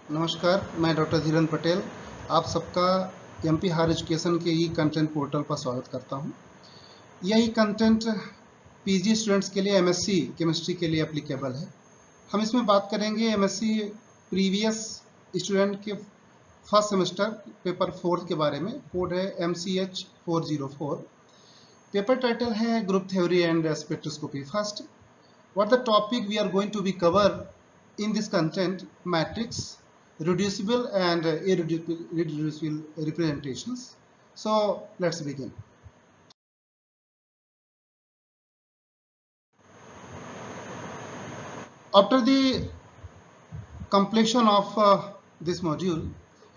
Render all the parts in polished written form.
नमस्कार, मैं डॉक्टर धीरेन्द्र पटेल आप सबका एमपी हायर एजुकेशन के ई कंटेंट पोर्टल पर स्वागत करता हूं। यह कंटेंट पीजी स्टूडेंट्स के लिए एमएससी केमिस्ट्री के लिए एप्लीकेबल है। हम इसमें बात करेंगे एमएससी प्रीवियस स्टूडेंट के फर्स्ट सेमेस्टर पेपर 4 के बारे में। कोड है MCH 404। पेपर टाइटल है group theory and spectroscopy. First, what the topic we are going to be cover in this content: matrix, reducible and irreducible representations. So let's begin. After the completion of this module,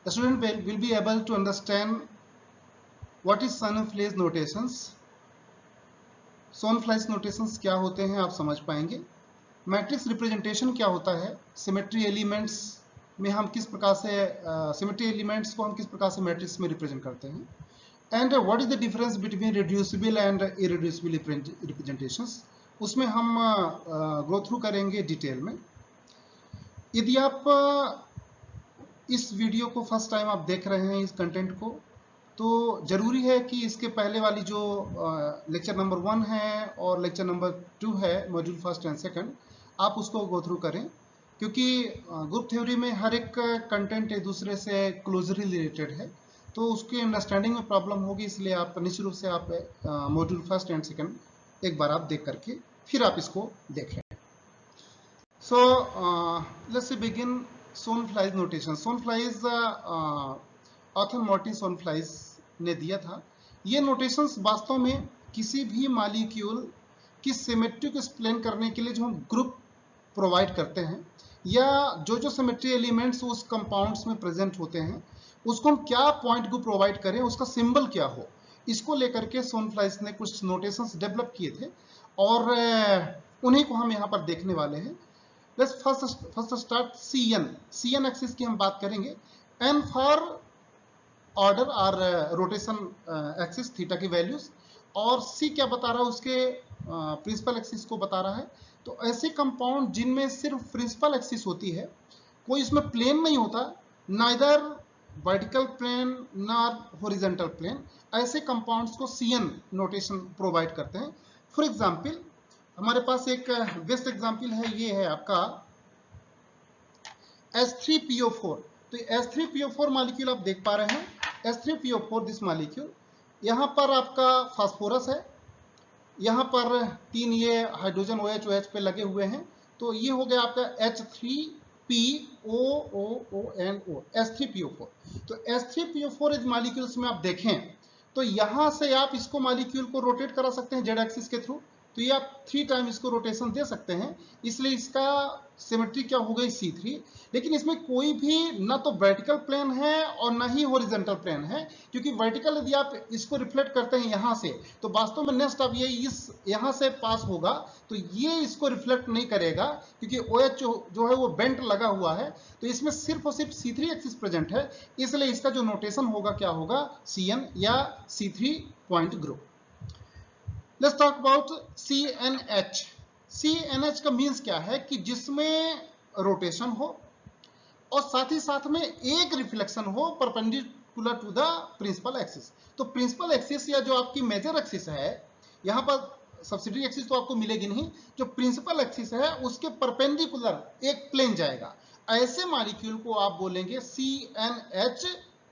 the student will be able to understand what is Sonnenfleisch notations. Sonnenfleisch notations क्या होते हैं आप समझ पाएंगे। Matrix representation क्या होता है, symmetry elements में हम किस प्रकार से सिमेट्री एलिमेंट्स को हम किस प्रकार से मैट्रिक्स में रिप्रेजेंट करते हैं, and what is the difference between reducible and irreducible representations, उसमें हम गो थ्रू करेंगे डिटेल में। यदि आप इस वीडियो को फर्स्ट टाइम आप देख रहे हैं इस कंटेंट को, तो जरूरी है कि इसके पहले वाली जो लेक्चर नंबर 1 है और लेक्चर नंबर 2 है, मॉड्यूल फर्स्ट एंड सेकंड, आप उसको गो थ्रू करें, क्योंकि ग्रुप थ्योरी में हर एक कंटेंट एक दूसरे से क्लोजली रिलेटेड है, तो उसके अंडरस्टैंडिंग में प्रॉब्लम होगी। इसलिए आप निश्चित रूप से आप मॉड्यूल फर्स्ट एंड सेकंड एक बार आप देख करके फिर आप इसको देखें। So let's begin Sonnenfleisch notation. Sonnenfleisch author Morty Sonnenfleisch ने दिया था। ये नोटेशंस वास्तव में किसी भी मॉलिक्यूल की सिमेट्री को एक्सप्लेन करने के लिए जो हम ग्रुप प्रोवाइड करते हैं, या जो सिमेट्री एलिमेंट्स उस कंपाउंड्स में प्रेजेंट होते हैं, उसको हम क्या पॉइंट ग्रुप प्रोवाइड करें, उसका सिंबल क्या हो, इसको लेकर के सोनफ्लाइज ने कुछ नोटेशंस डेवलप किए थे और उन्हीं को हम यहाँ पर देखने वाले हैं। Let's first start CN axis की हम बात करेंगे। N फॉर ऑर्डर और रोटेशन एक्सिस थीटा की वैल्यूज, और C क्या बता रहा है, उसके प्रिंसिपल एक्सिस को बता रहा है। तो ऐसे कंपाउंड जिनमें सिर्फ प्रिंसिपल एक्सिस होती है, कोई इसमें प्लेन नहीं होता, neither vertical plane nor horizontal plane, ऐसे कंपाउंड्स को CN नोटेशन प्रोवाइड करते हैं। फॉर एग्जांपल हमारे पास एक बेस्ट एग्जांपल है, ये है आपका H3PO4। तो H3PO4 मॉलिक्यूल आप देख पा रहे हैं, H3PO4 दिस मॉलिक्यूल। यहाँ पर आपका फास्फोरस है, यहाँ पर 3 ये हाइड्रोजन OH पे लगे हुए हैं, तो ये हो गया आपका H3POOONO, H3PO4। तो H3PO4 इस मॉलिक्यूल्स में आप देखें तो यहाँ से आप इसको मॉलिक्यूल को रोटेट करा सकते हैं जेड एक्सिस के थ्रू, तो ये आप 3 टाइम इसको रोटेशन दे सकते हैं, इसलिए इसका सिमेट्री क्या हो गई C3। लेकिन इसमें कोई भी ना तो वर्टिकल प्लेन है और ना ही हॉरिजॉन्टल प्लेन है, क्योंकि वर्टिकल यदि आप इसको रिफ्लेक्ट करते हैं यहाँ से, तो वास्तव में नेक्स्ट अब ये इस यहाँ से पास होगा, तो ये इसको रिफ्लेक्ट नहीं करेगा, क्योंकि OH जो है वो बेंट लगा हुआ है, तो इसमें सिर्फ और सिर्फ C3 एक्सिस प्रेजेंट है, इसलिए इसका जो नोटेशन होगा क्या होगा, CN या C3 point group. Let's talk about CNH। CNH का मीन्स क्या है कि जिसमें रोटेशन हो और साथ ही साथ में एक रिफ्लेक्शन हो perpendicular to the principal axis. तो प्रिंसिपल एक्सिस या जो आपकी मेजर एक्सिस है, यहाँ पर सब्सिडियरी एक्सिस तो आपको मिलेगी नहीं, जो प्रिंसिपल एक्सिस है उसके परपेंडिकुलर एक प्लेन जाएगा, ऐसे मॉलिक्यूल को आप बोलेंगे CNH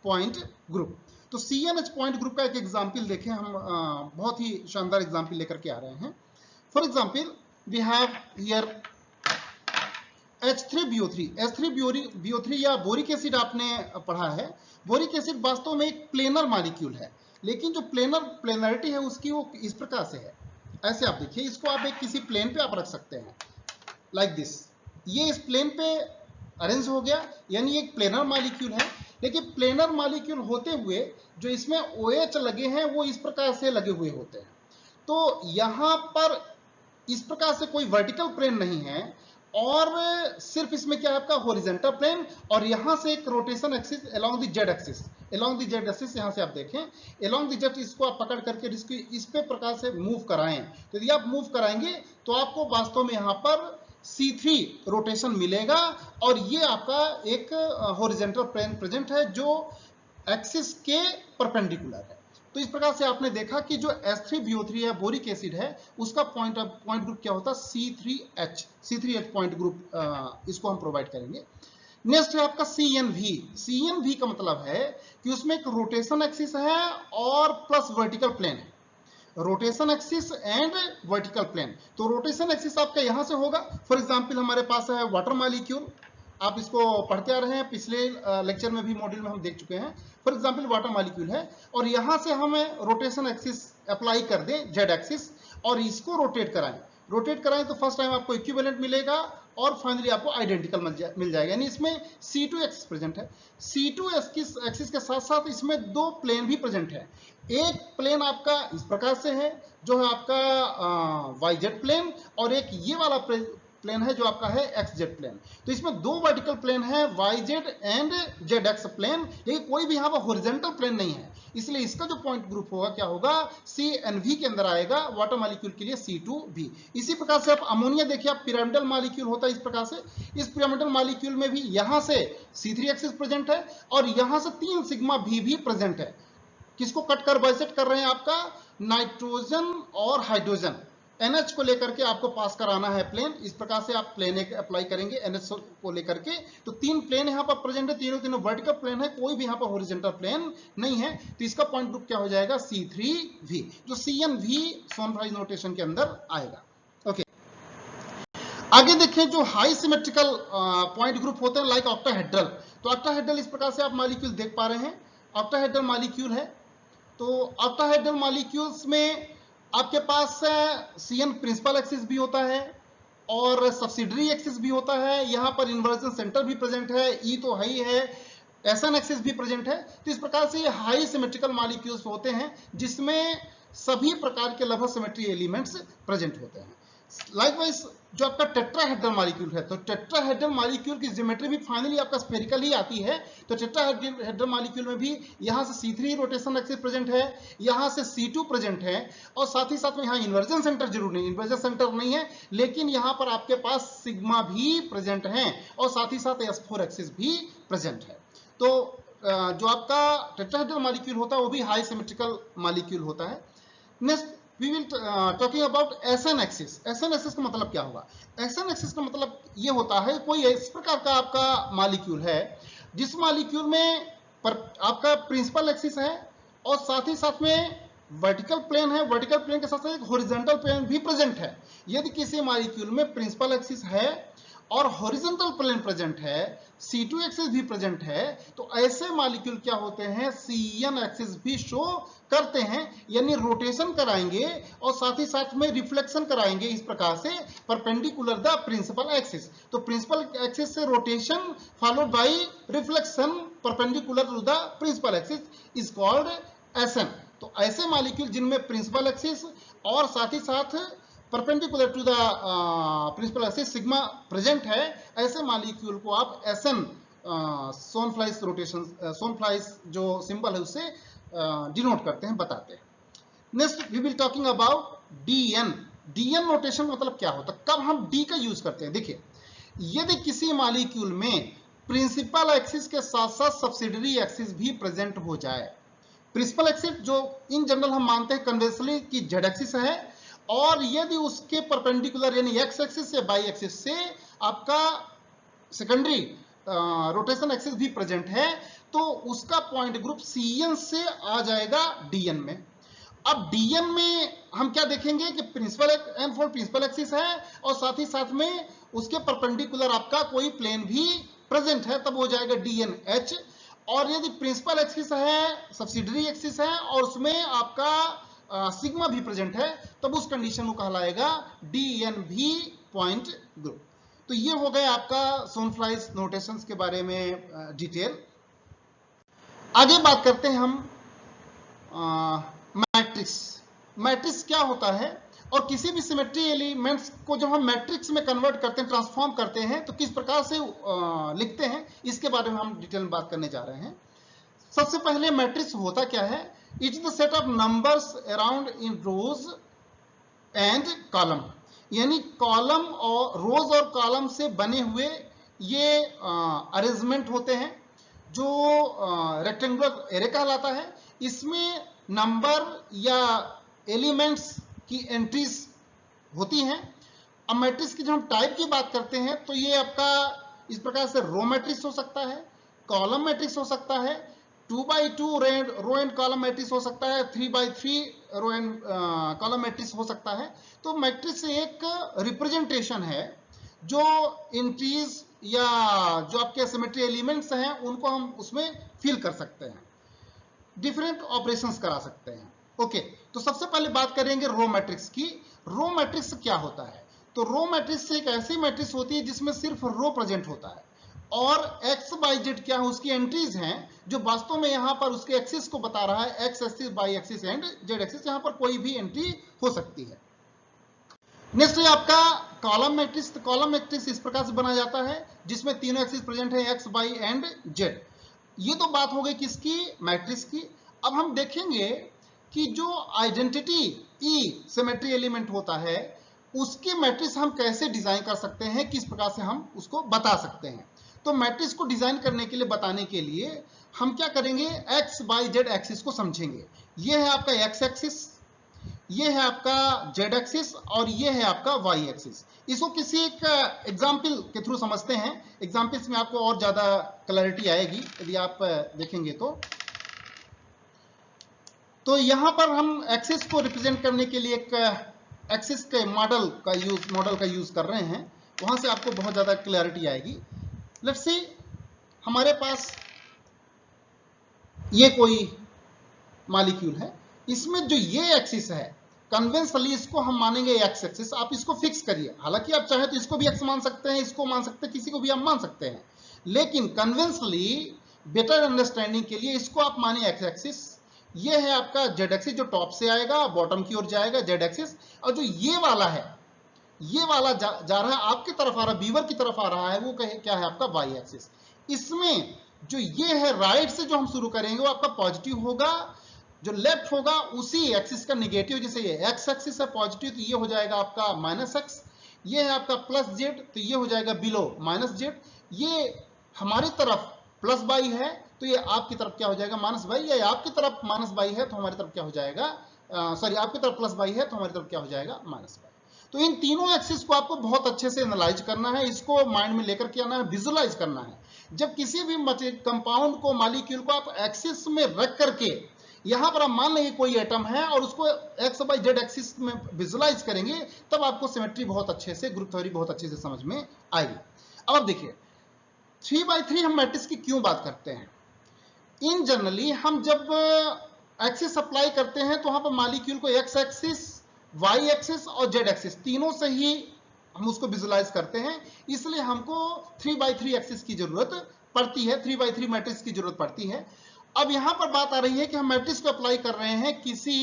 पॉइंट ग्रुप। तो CNH पॉइंट ग्रुप का एक एग्जाम्पल देखें, हम बहुत ही शानदार एग्जाम्पल लेकर के आ रहे हैं। For example we have here H3BO3। H3BO3 या बोरिक एसिड आपने पढ़ा है। बोरिक एसिड वास्तव में एक प्लेनर मॉलिक्यूल है, लेकिन जो प्लेनरिटी है उसकी वो इस प्रकार से है, ऐसे आप देखिए, इसको आप एक किसी प्लेन पे आप रख सकते हैं लाइक दिस, ये इस प्लेन पे अरेंज हो गया, यानी एक प्लेनर मॉलिक्यूल है। लेकिन प्लेनर मॉलिक्यूल होते हुए जो इसमें OH लगे हैं वो इस प्रकार से लगे हुए होते हैं, तो यहां पर इस प्रकार से कोई वर्टिकल प्लेन नहीं है, और सिर्फ इसमें क्या है आपका हॉरिजॉन्टल प्लेन, और यहां से एक rotation axis along the Z axis, along the Z axis, यहां से आप देखें अलोंग द जेड, इसको आप पकड़ करके इसको इस पे प्रकार से मूव कराएं, तो यदि आप मूव कराएंगे तो आपको वास्तव में यहां पर C3 रोटेशन मिलेगा और ये आपका एक हॉरिजॉन्टल प्लेन प्रेजेंट है जो एक्सिस के परपेंडिकुलर है। तो इस प्रकार से आपने देखा कि जो H3BO3 है बोरिक एसिड है उसका पॉइंट ग्रुप क्या होता है C3H पॉइंट ग्रुप, इसको हम प्रोवाइड करेंगे। नेक्स्ट है आपका CNV का मतलब है कि उसमें एक रोटेशन एक्सिस है और प्लस वर्टिकल प्लेन है, rotation axis and vertical plane. तो रोटेशन एक्सिस आपका यहां से होगा, फॉर एग्जांपल हमारे पास है वाटर मॉलिक्यूल, आप इसको पढ़ते आ रहे हैं, पिछले लेक्चर में भी मॉड्यूल में हम देख चुके हैं। फॉर एग्जांपल वाटर मॉलिक्यूल है और यहां से हमें रोटेशन एक्सिस अप्लाई कर दें जेड एक्सिस और इसको रोटेट कराएं तो फर्स्ट टाइम आपको इक्विवेलेंट मिलेगा और फाइनली आपको आइडेंटिकल मिल जाएगा। यानी इसमें C2 एक्सिस प्रेजेंट है। C2 एक्सिस के साथ साथ इसमें दो प्लेन भी प्रेजेंट है। एक प्लेन आपका इस प्रकार से है जो है आपका YZ प्लेन और एक ये वाला प्लेन है जो आपका है XZ प्लेन। तो इसमें दो वर्टिकल प्लेन है YZ एंड ZX प्लेन, लेकिन कोई भी यहाँ पर हॉरिजॉन्टल प्लेन नहीं है, इसलिए इसका जो पॉइंट ग्रुप होगा क्या होगा CNV के अंदर आएगा, वाटर मॉलिक्यूल के लिए C2V। इसी प्रकार से आप अमोनिया देखिए, आप पिरामिडल मॉलिक्यूल होता है इस प्रकार से, इस पिरामिडल मॉलिक्यूल में भी यहां से C3 एक्सिस प्रेजेंट है और यहां से 3 सिग्मा V भी प्रेजेंट है। किसको कट कर बाइसेक्ट कर रहे हैं, आपका नाइट्रोजन और हाइड्रोजन NH को लेकर के आपको पास कराना है प्लेन। इस प्रकार से आप प्लेन अप्लाई करेंगे NH को लेकर के, तो 3 प्लेन यहां पर प्रेजेंट है, तीनों वर्टिकल प्लेन है, कोई भी यहां पर हॉरिजॉन्टल प्लेन नहीं है। तो इसका पॉइंट ग्रुप क्या हो जाएगा C3V, जो CNV सोनफ्राइज नोटेशन के अंदर आएगा। ओके, आगे देखें जो हाई सिमेट्रिकल पॉइंट ग्रुप होते हैं लाइक ऑक्टाहेड्रल। तो ऑक्टाहेड्रल इस प्रकार से आप मॉलिक्यूल देख पा रहे हैं, ऑक्टाहेड्रल मॉलिक्यूल है। तो ऑक्टाहेड्रल मॉलिक्यूल्स में आपके पास CN प्रिंसिपल एक्सिस भी होता है और सब्सिडरी एक्सिस भी होता है, यहां पर इन्वर्जन सेंटर भी प्रेजेंट है, E तो हाई है, SN एक्सिस भी प्रेजेंट है। तो इस प्रकार से ये हाई सिमेट्रिकल मॉलिक्यूल्स होते हैं जिसमें सभी प्रकार के लगभग सिमेट्री एलिमेंट्स प्रेजेंट होते हैं। लाइकवाइज जो आपका टेट्राहेड्रल मॉलिक्यूल है, तो टेट्राहेड्रल मॉलिक्यूल की ज्योमेट्री भी फाइनली आपका स्फेरिकल ही आती है। तो टेट्राहेड्रल मॉलिक्यूल में भी यहां से C3 रोटेशन एक्सिस प्रेजेंट है, यहां से C2 प्रेजेंट है और साथ ही साथ में यहां इन्वर्जन सेंटर जरूर नहीं, इन्वर्जन सेंटर नहीं है, लेकिन यहां पर आपके पास सिग्मा भी प्रेजेंट है और साथ ही साथ S4 एक्सिस भी प्रेजेंट है। तो जो आपका टेट्राहेड्रल मॉलिक्यूल होता है वो भी हाई सिमेट्रिकल मॉलिक्यूल होता है। Next we will talking about SN axis. SN axis का मतलब क्या होगा? SN एक्सिस का मतलब ये होता है कोई इस प्रकार का आपका मॉलिक्यूल है जिस मॉलिक्यूल में आपका प्रिंसिपल एक्सिस है और साथ ही साथ में वर्टिकल प्लेन है, वर्टिकल प्लेन के साथ साथ एक हॉरिजॉन्टल प्लेन भी प्रेजेंट है। यदि किसी मॉलिक्यूल में प्रिंसिपल एक्सिस है और हॉरिजॉन्टल प्लेन प्रेजेंट है, C2 एक्सिस भी प्रेजेंट है, तो ऐसे मॉलिक्यूल क्या होते हैं CN एक्सिस भी शो करते हैं, यानी रोटेशन कराएंगे और साथ ही साथ में रिफ्लेक्शन कराएंगे इस प्रकार से परपेंडिकुलर द प्रिंसिपल एक्सिस। तो प्रिंसिपल एक्सिस से rotation followed by reflection perpendicular to the principal axis is called SN। तो ऐसे मॉलिक्यूल जिनमें प्रिंसिपल एक्सिस और साथ ही साथ perpendicular to the principal axis sigma present है, ऐसे मॉलिक्यूल को आप SN सोनफ्लाइज रोटेशन, सोनफ्लाइज जो सिंबल है उससे डिनोट करते हैं, बताते हैं। Next we will talking about DN। DN notation मतलब क्या होता है, कब हम D का यूज करते हैं? देखिए, यदि किसी मॉलिक्यूल में प्रिंसिपल एक्सिस के साथ साथ सब्सिडरी एक्सिस भी प्रेजेंट हो जाए, प्रिंसिपल एक्सिस जो इन जनरल हम मानते हैं कन्वेंशनली कि Z एक्सिस है, और यदि उसके परपेंडिकुलर यानी X एक्सिस से बाई एक्सिस से आपका सेकेंडरी रोटेशन एक्सिस भी प्रेजेंट है, तो उसका पॉइंट ग्रुप CN से आ जाएगा DN में। अब DN में हम क्या देखेंगे कि प्रिंसिपल N4 प्रिंसिपल एक्सिस है और साथ ही साथ में उसके परपेंडिकुलर आपका कोई प्लेन भी प्रेजेंट है, तब हो जाएगा DNH। और यदि प्रिंसिपल एक्सिस है, सब्सिडरी एक्सिस है और उसमें आपका सिग्मा भी प्रेजेंट है, तब उस कंडीशन को कहलाएगा DNV पॉइंट ग्रुप। तो ये हो गया आपका सोनफ्लाइज नोटेशंस के बारे में डिटेल। आगे बात करते हैं हम मैट्रिक्स। मैट्रिक्स क्या होता है और किसी भी सिमेट्री एलिमेंट्स को जब हम मैट्रिक्स में कन्वर्ट करते हैं, ट्रांसफॉर्म करते हैं, तो किस प्रकार से लिखते हैं, इसके बारे में हम डिटेल में बात करने जा रहे हैं। सबसे पहले मैट्रिक्स होता क्या है? It is the set of numbers around in rows and column. यानी कॉलम और रोज और कॉलम से बने हुए ये अरेंजमेंट होते हैं जो रेक्टेंगुलर एरे कहलाता है। इसमें नंबर या एलिमेंट्स की एंट्रीज होती हैं। अब मैट्रिक्स की जब हम टाइप की बात करते हैं तो ये आपका इस प्रकार से रो मैट्रिक्स हो सकता है, कॉलम मैट्रिक्स हो सकता है, 2x2 row and column matrix हो सकता है, 3x3 row and column matrix हो सकता है। तो मैट्रिक्स एक रिप्रेजेंटेशन है जो एंट्रीज या जो आपके सिमेट्री एलिमेंट्स हैं उनको हम उसमें फिल कर सकते हैं, डिफरेंट ऑपरेशंस करा सकते हैं। ओके, तो सबसे पहले बात करेंगे रो मैट्रिक्स की। रो मैट्रिक्स क्या होता है? तो रो मैट्रिक्स एक ऐसी मैट्रिक्स होती है जिसमें सिर्फ रो प्रेजेंट होता है और एक्स बाई जेड क्या है उसकी एंट्रीज हैं जो वास्तव में यहां पर उसके एक्सिस को बता रहा है, X axis, Y axis and Z axis. यहां पर कोई भी एंट्री हो सकती है। नेक्स्ट है आपका कॉलम मैट्रिक्स। तो कॉलम मैट्रिक्स इस प्रकार से बनाया जाता है जिसमें तीनों एक्सिस प्रेजेंट है, एक्स, वाई एंड जेड। ये तो बात हो गई किसकी? मैट्रिक्स की। अब हम देखेंगे कि जो आइडेंटिटी ई सिमेट्री एलिमेंट होता है उसके मैट्रिक्स हम कैसे डिजाइन कर सकते हैं, किस प्रकार से हम उसको बता सकते हैं। तो मैट्रिक्स को डिजाइन करने के लिए, बताने के लिए हम क्या करेंगे, एक्स वाई जेड एक्सिस को समझेंगे। ये है आपका एक्स एक्सिस, ये है आपका जेड एक्सिस और ये है आपका वाई एक्सिस। इसको किसी एक एग्जाम्पल के थ्रू समझते हैं। एग्जाम्पल्स में आपको और ज्यादा क्लैरिटी आएगी यदि आप देखेंगे तो यहां पर हम एक्सिस को रिप्रेजेंट करने के लिए एक एक्सिस के मॉडल का यूज कर रहे हैं, वहां से आपको बहुत ज्यादा क्लैरिटी आएगी। लेट्स सी, हमारे पास ये कोई मॉलिक्यूल है, इसमें जो ये एक्सिस है कन्वेंशनली इसको हम मानेंगे एक्स एक्सिस। आप इसको फिक्स करिए, हालांकि आप चाहे तो इसको भी एक्स मान सकते हैं, इसको मान सकते हैं, किसी को भी आप मान सकते हैं, लेकिन कन्वेंशनली बेटर अंडरस्टैंडिंग के लिए इसको आप माने एक्स एक्सिस। ये है आपका जेड एक्सिस जो टॉप से आएगा, बॉटम की ओर जाएगा जेड एक्सिस, और जो ये वाला है, ये वाला जा रहा है आपकी तरफ आ रहा है, बीवर की तरफ आ रहा है, वो क्या है आपका वाई एक्सिस। इसमें जो ये है राइट से जो हम शुरू करेंगे वो आपका पॉजिटिव होगा, जो लेफ्ट होगा उसी एक्सिस का निगेटिव। जैसे ये एक्स एक्सिस है पॉजिटिव तो ये हो जाएगा आपका माइनस एक्स, ये है आपका प्लस जेड तो ये हो जाएगा बिलो माइनस जेड, ये हमारी तरफ प्लस बाई है तो ये आपकी तरफ क्या हो जाएगा माइनस बाई, या आपकी तरफ माइनस बाई है तो हमारी तरफ क्या हो जाएगा, सॉरी आपकी तरफ प्लस बाई है तो हमारी तरफ क्या हो जाएगा माइनस बाई। तो इन तीनों एक्सिस को आपको बहुत अच्छे से एनालाइज करना है, इसको माइंड में लेकर के आना है, विजुअलाइज करना है। जब किसी भी कंपाउंड को, मॉलिक्यूल को आप एक्सिस में रख करके यहां पर आप मान लेंगे कोई एटम है और उसको एक्स बाई जेड एक्सिस में विजुअलाइज करेंगे, तब आपको सिमेट्री बहुत अच्छे से, ग्रुप थ्योरी बहुत अच्छे से समझ में आएगी। अब आप देखिए 3x3 हम मैट्रिक्स की क्यों बात करते हैं। इन जनरली हम जब एक्सिस अप्लाई करते हैं तो वहां पर मॉलिक्यूल को एक्स एक्सिस, वाई एक्सिस और जेड एक्सिस तीनों से ही हम उसको विजुअलाइज करते हैं, इसलिए हमको 3x3 एक्सिस की जरूरत पड़ती है, 3x3 मैट्रिक्स की जरूरत पड़ती है। अब यहां पर बात आ रही है कि हम मैट्रिक्स को अप्लाई कर रहे हैं किसी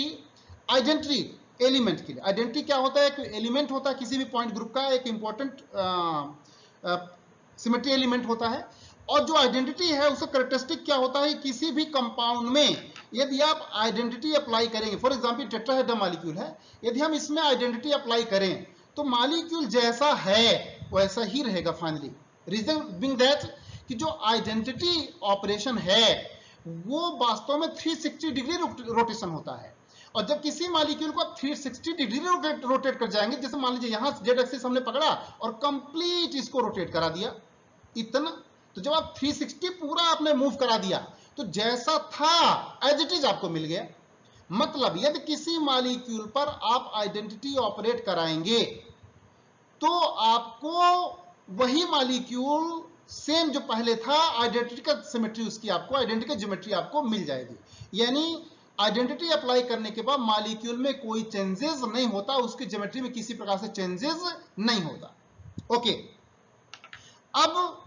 आइडेंटिटी एलिमेंट के लिए। आइडेंटिटी क्या होता है? एक एलिमेंट होता है किसी भी पॉइंट ग्रुप का, एक इंपॉर्टेंट सिमेट्री एलिमेंट होता है, और जो आइडेंटिटी है उसका कैरेक्टरिस्टिक क्या होता है, किसी भी कंपाउंड में यदि आप आइडेंटिटी अप्लाई करेंगे, फॉर एग्जांपल टेट्राहेड्रल मॉलिक्यूल है, यदि हम इसमें आइडेंटिटी अप्लाई करें तो मॉलिक्यूल जैसा है वैसा ही रहेगा फाइनली। रीजन बीइंग दैट कि जो आइडेंटिटी ऑपरेशन है वो वास्तव में 360 डिग्री रोटेशन होता है, और जब किसी मॉलिक्यूल को आप 360 डिग्री रोटेट कर जाएंगे, जैसे मान लीजिए यहां जेड एक्सिस हमने पकड़ा और कंप्लीट इसको रोटेट करा दिया इतना, तो जब आप 360 पूरा आपने मूव करा दिया तो जैसा था एज इट इज आपको मिल गया। मतलब यदि किसी मॉलिक्यूल पर आप आइडेंटिटी ऑपरेट कराएंगे तो आपको वही मॉलिक्यूल सेम जो पहले था, आइडेंटिटी का सिमेट्री उसकी आपको, आइडेंटिटी का ज्योमेट्री आपको मिल जाएगी। यानी आइडेंटिटी अप्लाई करने के बाद मॉलिक्यूल में कोई चेंजेस नहीं होता, उसकी ज्योमेट्री में किसी प्रकार से चेंजेस नहीं होता। ओके, अब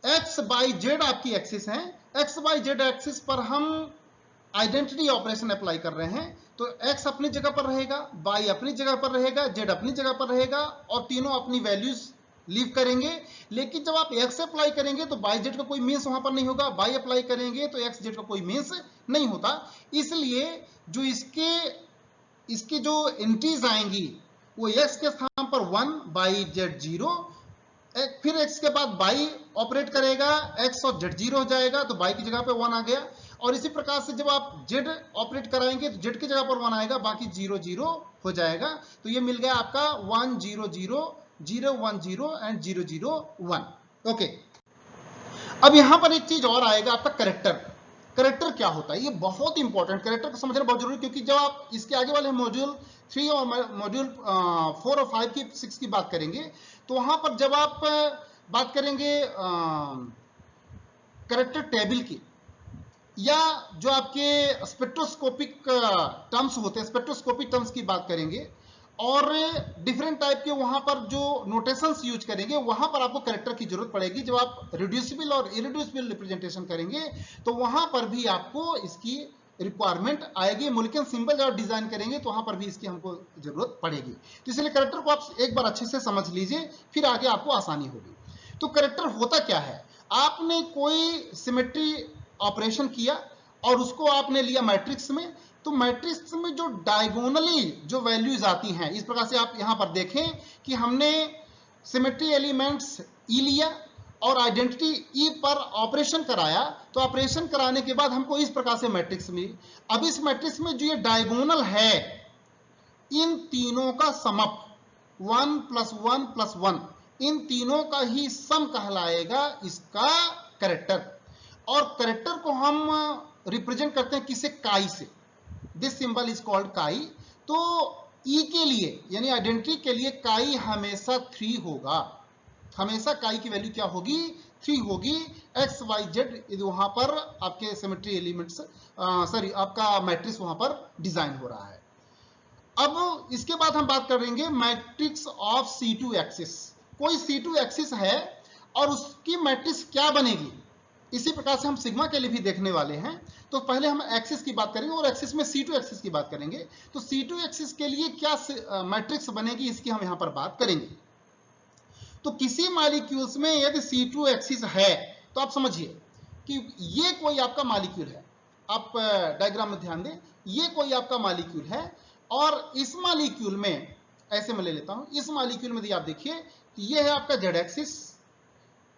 एक्स बाई जेड आपकी एक्सिस है, एक्स बाई जेड एक्सिस पर हम आइडेंटिटी ऑपरेशन अप्लाई कर रहे हैं, तो एक्स अपनी जगह पर रहेगा, वाई अपनी जगह पर रहेगा, जेड अपनी जगह पर रहेगा, और तीनों अपनी वैल्यूज लीव करेंगे। लेकिन जब आप एक्स अप्लाई करेंगे तो वाई जेड का कोई मीन्स वहां पर नहीं होगा, वाई अप्लाई करेंगे तो एक्स जेड का कोई मीन्स नहीं होता। इसलिए जो इसके जो एंट्रीज आएंगी वो x के स्थान पर 1 बाई जेड 0, फिर x के बाद बाई ऑपरेट करेगा, x और z 0 हो जाएगा तो बाई की जगह पे 1 आ गया। और इसी प्रकार से जब आप z ऑपरेट कराएंगे तो z की जगह पर 1 आएगा, बाकी 0 0 हो जाएगा। तो ये मिल गया आपका 1 0 0 0 1 0 एंड 0 0 1। ओके, अब यहां पर एक चीज और आएगा आपका करेक्टर। करेक्टर क्या होता है, ये बहुत इंपॉर्टेंट, करेक्टर को समझना बहुत जरूरी, क्योंकि जब आप इसके आगे वाले मॉड्यूल 3 और मॉड्यूल 4 और 5 की 6 की बात करेंगे तो वहां पर जब आप बात करेंगे करेक्टर टेबल की, या जो आपके स्पेक्ट्रोस्कोपिक टर्म्स होते हैं, स्पेक्ट्रोस्कोपिक टर्म्स की बात करेंगे और डिफरेंट टाइप के वहां पर जो नोटेशंस यूज करेंगे, वहां पर आपको कैरेक्टर की जरूरत पड़ेगी। जब आप रिड्यूसिबल और इरिड्यूसिबल रिप्रेजेंटेशन करेंगे तो वहां पर भी आपको इसकी रिक्वायरमेंट आएगी। मुल्किन सिंबल जब डिजाइन करेंगे तो वहां पर भी इसकी हमको जरूरत पड़ेगी। तो इसलिए कैरेक्टर को आप एक बार अच्छे से समझ लीजिए, फिर आगे आपको आसानी होगी। तो कैरेक्टर होता क्या है, आपने कोई सिमेट्री ऑपरेशन किया और उसको आपने लिया मैट्रिक्स में, तो मैट्रिक्स में जो डायगोनली जो वैल्यूज आती हैं, इस प्रकार से आप यहां पर देखें कि हमने सिमेट्री एलिमेंट्स ई लिया और आइडेंटिटी ई पर ऑपरेशन कराया, तो ऑपरेशन कराने के बाद हमको इस प्रकार से मैट्रिक्स मिली। अब इस मैट्रिक्स में जो ये डायगोनल है, इन तीनों का समअप 1 + 1 + 1, इन तीनों का ही सम कहलाएगा इसका कैरेक्टर। और कैरेक्टर को हम रिप्रेजेंट करते हैं किसे, काई से। दिस सिंबल इज कॉल्ड काई। तो ई के लिए यानी आइडेंटिटी के लिए काई हमेशा 3 होगा, हमेशा काई की वैल्यू क्या होगी, 3 होगी। एक्स वाई जेड वहां पर आपके सिमेट्री एलिमेंट्स सॉरी आपका मैट्रिक्स वहां पर डिजाइन हो रहा है। अब इसके बाद हम बात करेंगे मैट्रिक्स ऑफ C2 एक्सिस। कोई C2 एक्सिस है और उसकी मैट्रिक्स क्या बनेगी, इसी प्रकार से हम सिग्मा के लिए भी देखने वाले हैं। तो पहले हम एक्सिस की बात करेंगे और एक्सिस में C2 एक्सिस की बात करेंगे। तो C2 एक्सिस के लिए क्या मैट्रिक्स बनेगी, इसकी हम यहां पर बात करेंगे। तो किसी मॉलिक्यूल्स में यदि C2 एक्सिस है तो आप समझिए कि ये कोई आपका मॉलिक्यूल है, आप डायग्राम में ध्यान दें, ये कोई आपका मॉलिक्यूल है और इस मॉलिक्यूल में ऐसे मैं ले लेता हूं, इस मॉलिक्यूल में यदि आप देखिए ये है आपका Z एक्सिस,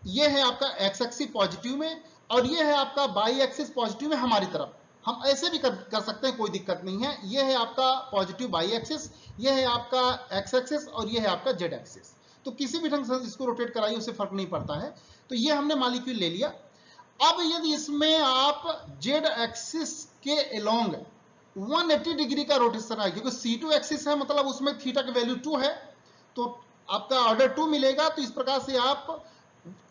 ये है आपका X एक्सिस पॉजिटिव में और ये है आपका बाई एक्सिस पॉजिटिव में हमारी तरफ। हम ऐसे भी कर सकते हैं, कोई दिक्कत नहीं है। ये है आपका पॉजिटिव बाई एक्सिस, ये है आपका X एक्सिस और ये है आपका Z एक्सिस। तो किसी भी ढंग से इसको रोटेट कराइए, उससे फर्क नहीं पड़ता है। तो ये हमने मॉलिक्यूल ले लिया। अब यदि इसमें आप Z एक्सिस के अलोंग 180 डिग्री का रोटेशन आए, क्योंकि C2 एक्सिस है मतलब उसमें थीटा की वैल्यू 2 है, तो आपका ऑर्डर 2 मिलेगा। तो इस प्रकार से आप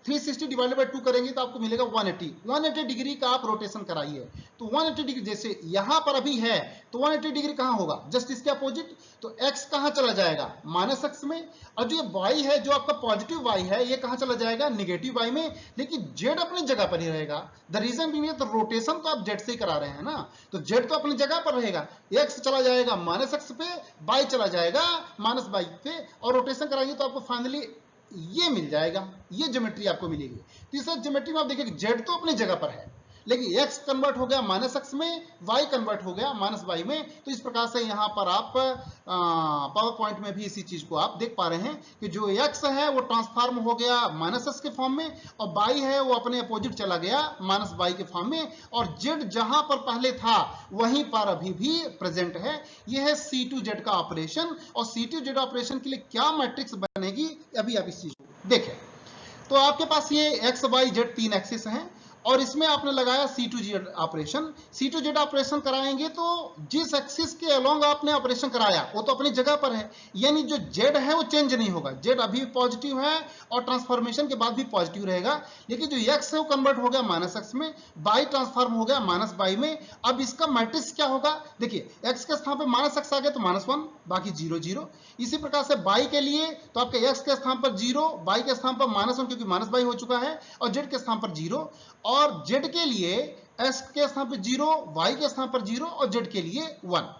360 डिवाइडेड बाय 2 करेंगे तो आपको मिलेगा 180 डिग्री का आप रोटेशन कराइए। तो 180 डिग्री जैसे यहां पर अभी है तो 180 डिग्री कहां होगा, जस्ट इसके अपोजिट। तो x कहां चला जाएगा, -x में, और जो ये y है जो आपका पॉजिटिव y है ये कहां चला जाएगा, नेगेटिव y में। लेकिन z अपनी जगह पर ही रहेगा। द रीजन बीइंग तो रोटेशन तो आप z से ही करा रहे हैं ना, तो z तो अपनी जगह पर रहेगा। x चला जाएगा -x पे, y चला जाएगा -y पे, और रोटेशन कराएंगे तो आपको फाइनली ये मिल जाएगा, ये ज्योमेट्री आपको मिलेगी। तीसरा ज्योमेट्री में आप देखिए z तो अपनी जगह पर है, लेकिन x कन्वर्ट हो गया -x में, y कन्वर्ट हो गया -y में। तो इस प्रकार से यहां पर आप पावर पॉइंट में भी इसी चीज को आप देख पा रहे हैं कि जो x है वो ट्रांसफॉर्म हो गया -x के फॉर्म में, और y है वो अपने अपोजिट चला गया -y के फॉर्म में, और z जहां पर पहले था वहीं पर अभी भी प्रेजेंट है। यह है C2Z का ऑपरेशन। और C2Z ऑपरेशन के लिए क्या मैट्रिक्स बनेगी, अभी आप इस चीज को देखें। तो आपके पास ये x y z 3 एक्सिस हैं और इसमें आपने लगाया C2Z ऑपरेशन। C2Z ऑपरेशन कराएंगे तो जिस एक्सिस के अलोंग आपने ऑपरेशन कराया वो तो अपनी जगह पर है, यानी जो Z है वो चेंज नहीं होगा। Z अभी पॉजिटिव है और ट्रांसफॉर्मेशन के बाद भी पॉजिटिव रहेगा, लेकिन जो x है वो कन्वर्ट हो गया -x में, y ट्रांसफॉर्म हो गया -y में। अब इसका मैट्रिक्स क्या होगा, देखिए x के स्थान पर -x आ गया तो -1, बाकी 0 0। इसी प्रकार से y के लिए तो आपके x के स्थान पर 0, y के स्थान पर -1 क्योंकि -y हो चुका है, और z के स्थान पर 0, और z के लिए x के स्थान पर 0, y के स्थान पर 0 और z के लिए 1।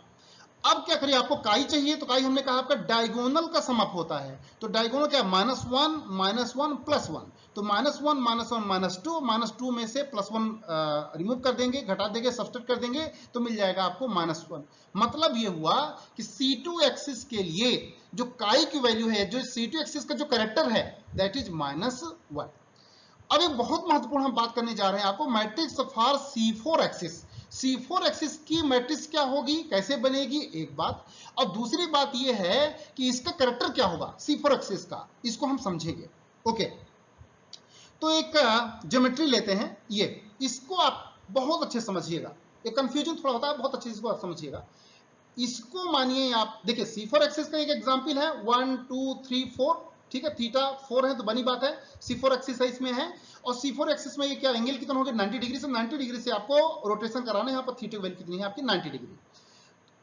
अब क्या करिए, आपको काई चाहिए, तो काई हमने कहा आपका डायगोनल का समअप होता है। तो डायगोनल क्या है, -1 -1 +1। तो -1 -1 -2 में से +1 रिमूव कर देंगे, घटा देंगे, सब्सट्रैक्ट कर देंगे, तो मिल जाएगा आपको -1। मतलब ये हुआ कि C2 एक्सिस के लिए जो काई की वैल्यू है, जो C2 एक्सिस का जो कैरेक्टर है, दैट इज -1। अब एक बहुत महत्वपूर्ण हम बात करने जा रहे हैं आपको, matrix for C4 axis. C4 axis की मैट्रिक्स क्या होगी, कैसे बनेगी, एक बात। और दूसरी बात यह है कि इसका कैरेक्टर क्या होगा C4 एक्सिस का, इसको हम समझेंगे। ओके, तो एक ज्योमेट्री लेते हैं, ये इसको आप बहुत अच्छे समझिएगा, ये कंफ्यूजन थोड़ा होता है, बहुत अच्छे से इसको आप समझिएगा। इसको मानिए आप देखिए, C4 एक्सिस का एक एग्जांपल है 1 2 3 4, ठीक है, थीटा 4 है तो बनी बात है C4 एक्सिस है इसमें है। और C4 एक्सिस में ये क्या एंगल कितना हो गया 90 डिग्री से, 90 डिग्री से आपको रोटेशन कराना है। यहाँ पर थीटा वैल्यू कितनी है आपकी 90 डिग्री।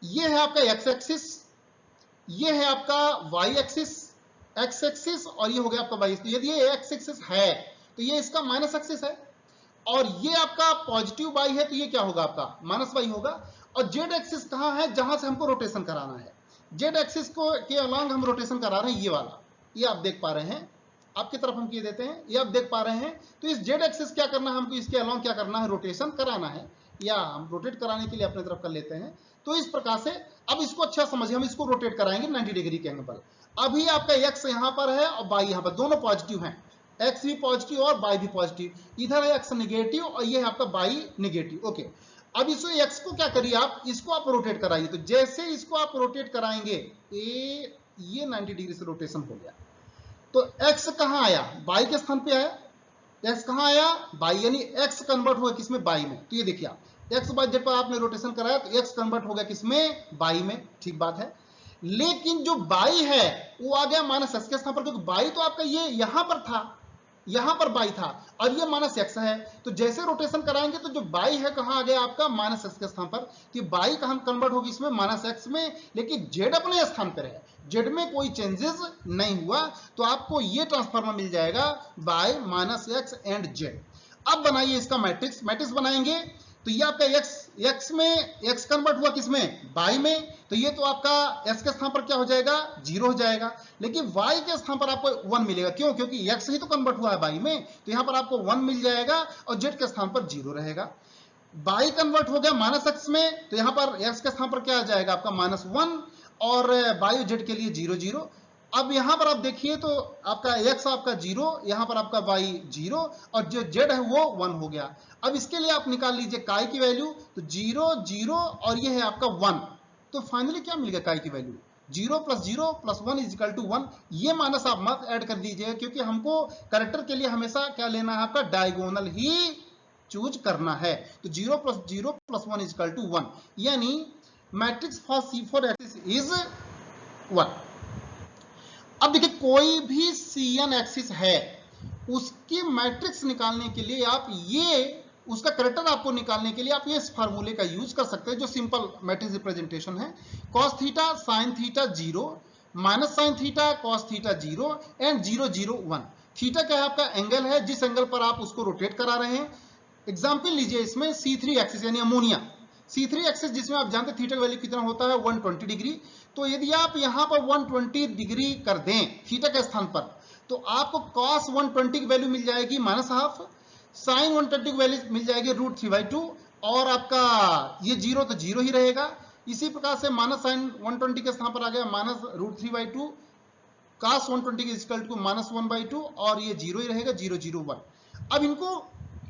ये है आपका एक्स एक्सिस, ये है आपका वाई एक्सिस, एक्स एक्सिस, और ये हो गया आपका वाई। यदि ये एक्स एक्सिस है तो ये इसका माइनस एक्सिस है, और ये आपका पॉजिटिव वाई है तो ये क्या होगा आपका माइनस वाई होगा। और जेड एक्सिस कहां है, जहां से हमको रोटेशन कराना है, जेड एक्सिस को के अलॉन्ग हम रोटेशन करा रहे हैं, ये वाला, ये आप देख पा रहे हैं, आपकी तरफ हम किए देते हैं, ये आप देख पा रहे हैं। तो इस जेड एक्सिस क्या करना है हमको, इसके अलॉन्ग क्या करना है, रोटेशन कराना है, या हम रोटेट कराने के लिए अपने तरफ कर लेते हैं। तो इस प्रकार से अब इसको अच्छा समझिए, हम इसको रोटेट कराएंगे 90 डिग्री के एंगल पर। अभी आपका एक्स यहां पर है और वाई यहां पर, दोनों पॉजिटिव हैं, एक्स भी पॉजिटिव और वाई भी पॉजिटिव। इधर है एक्स नेगेटिव और ये है आपका वाई नेगेटिव। ओके, अब इसको एक्स को क्या करिए आप, इसको आप रोटेट कराइए। तो जैसे इसको आप रोटेट कराएंगे, ये 90 डिग्री से रोटेशन हो गया। तो एक्स कहां आया, वाई के स्थान पे आया, एक्स कहां आया वाई, यानी एक्स कन्वर्ट हुआ किसमें, वाई में। तो ये देखिए आप एक्स वाई जेड पर आपने रोटेशन कराया तो एक्स कन्वर्ट हो गया किसमें, वाई में, ठीक बात है। लेकिन जो वाई है वो आ गया माइनस एक्स के स्थान पर, क्योंकि वाई तो आपका ये यहां पर था, यहां पर बाई था, और ये माइनस एक्स है। तो जैसे रोटेशन कराएंगे तो जो बाई है कहां आ गया आपका माइनस एक्स के स्थान पर, तो बाई कहां कन्वर्ट होगी इसमें माइनस एक्स में। लेकिन जेड अपने स्थान पर है, जेड में कोई चेंजेस नहीं हुआ, तो आपको ये ट्रांसफॉर्मर मिल जाएगा bye minus x and Z. अब बनाइए इसका मैट्रिक्स, मैट्रिक्स बनाएंगे तो ये आपका एक्स में एक्स कन्वर्ट हुआ किसमें, बाई में, तो ये तो आपका एक्स के स्थान पर क्या हो जाएगा 0 हो जाएगा। लेकिन वाई के स्थान पर आपको 1 मिलेगा, क्यों, क्योंकि एक्स ही तो कन्वर्ट हुआ है बाई में, तो यहां पर आपको 1 मिल जाएगा और जेड के स्थान पर 0 रहेगा। बाई कन्वर्ट हो गया माइनस एक्स में, तो यहां पर एक्स के स्थान पर क्या आ जाएगा आपका -1, और बाई और जेड के लिए 0 0। अब यहां पर आप देखिए तो आपका x आपका 0, यहां पर आपका y 0, और जो z है वो 1 हो गया। अब इसके लिए आप निकाल लीजिए काई की वैल्यू, तो 0 0 और ये है आपका 1। तो फाइनली क्या मिल गया काई की वैल्यू, 0 + 0 + 1 = 1। ये माइनस आप मत ऐड कर दीजिए, क्योंकि हमको कैरेक्टर के लिए हमेशा क्या लेना है आपका डायगोनल ही चूज करना है। तो 0 + 0 + 1 = 1, यानी matrix for C4 axis is 1। अब देखिए कोई भी CN एक्सिस है, उसकी मैट्रिक्स निकालने के लिए आप ये, उसका कैरेक्टर आपको निकालने के लिए आप ये इस फार्मूले का यूज कर सकते हैं, जो सिंपल मैट्रिक्स रिप्रेजेंटेशन है, cos theta sin theta 0 minus sin theta cos theta 0 and 0 0 1। Theta क्या है आपका एंगल है, जिस एंगल पर आप उसको रोटेट करा रहे हैं। एग्जाम्पल लीजिए इसमें C3 एक्सिस यानी अमोनिया, C3 एक्सिस जिसमें आप जानते हैं थीटा का वैल्यू कितना होता है 120 डिग्री। तो यदि आप यहां पर 120 डिग्री कर दें थीटा के स्थान पर, तो आपको cos 120 की वैल्यू मिल जाएगी -½ sin 120 की वैल्यू मिल जाएगी √3/2, और आपका ये 0 तो 0 ही रहेगा। इसी प्रकार से -sin 120 के स्थान पर आ गया -√3/2, cos 120 =-1/2, और ये 0 ही रहेगा 0 0 1। अब इनको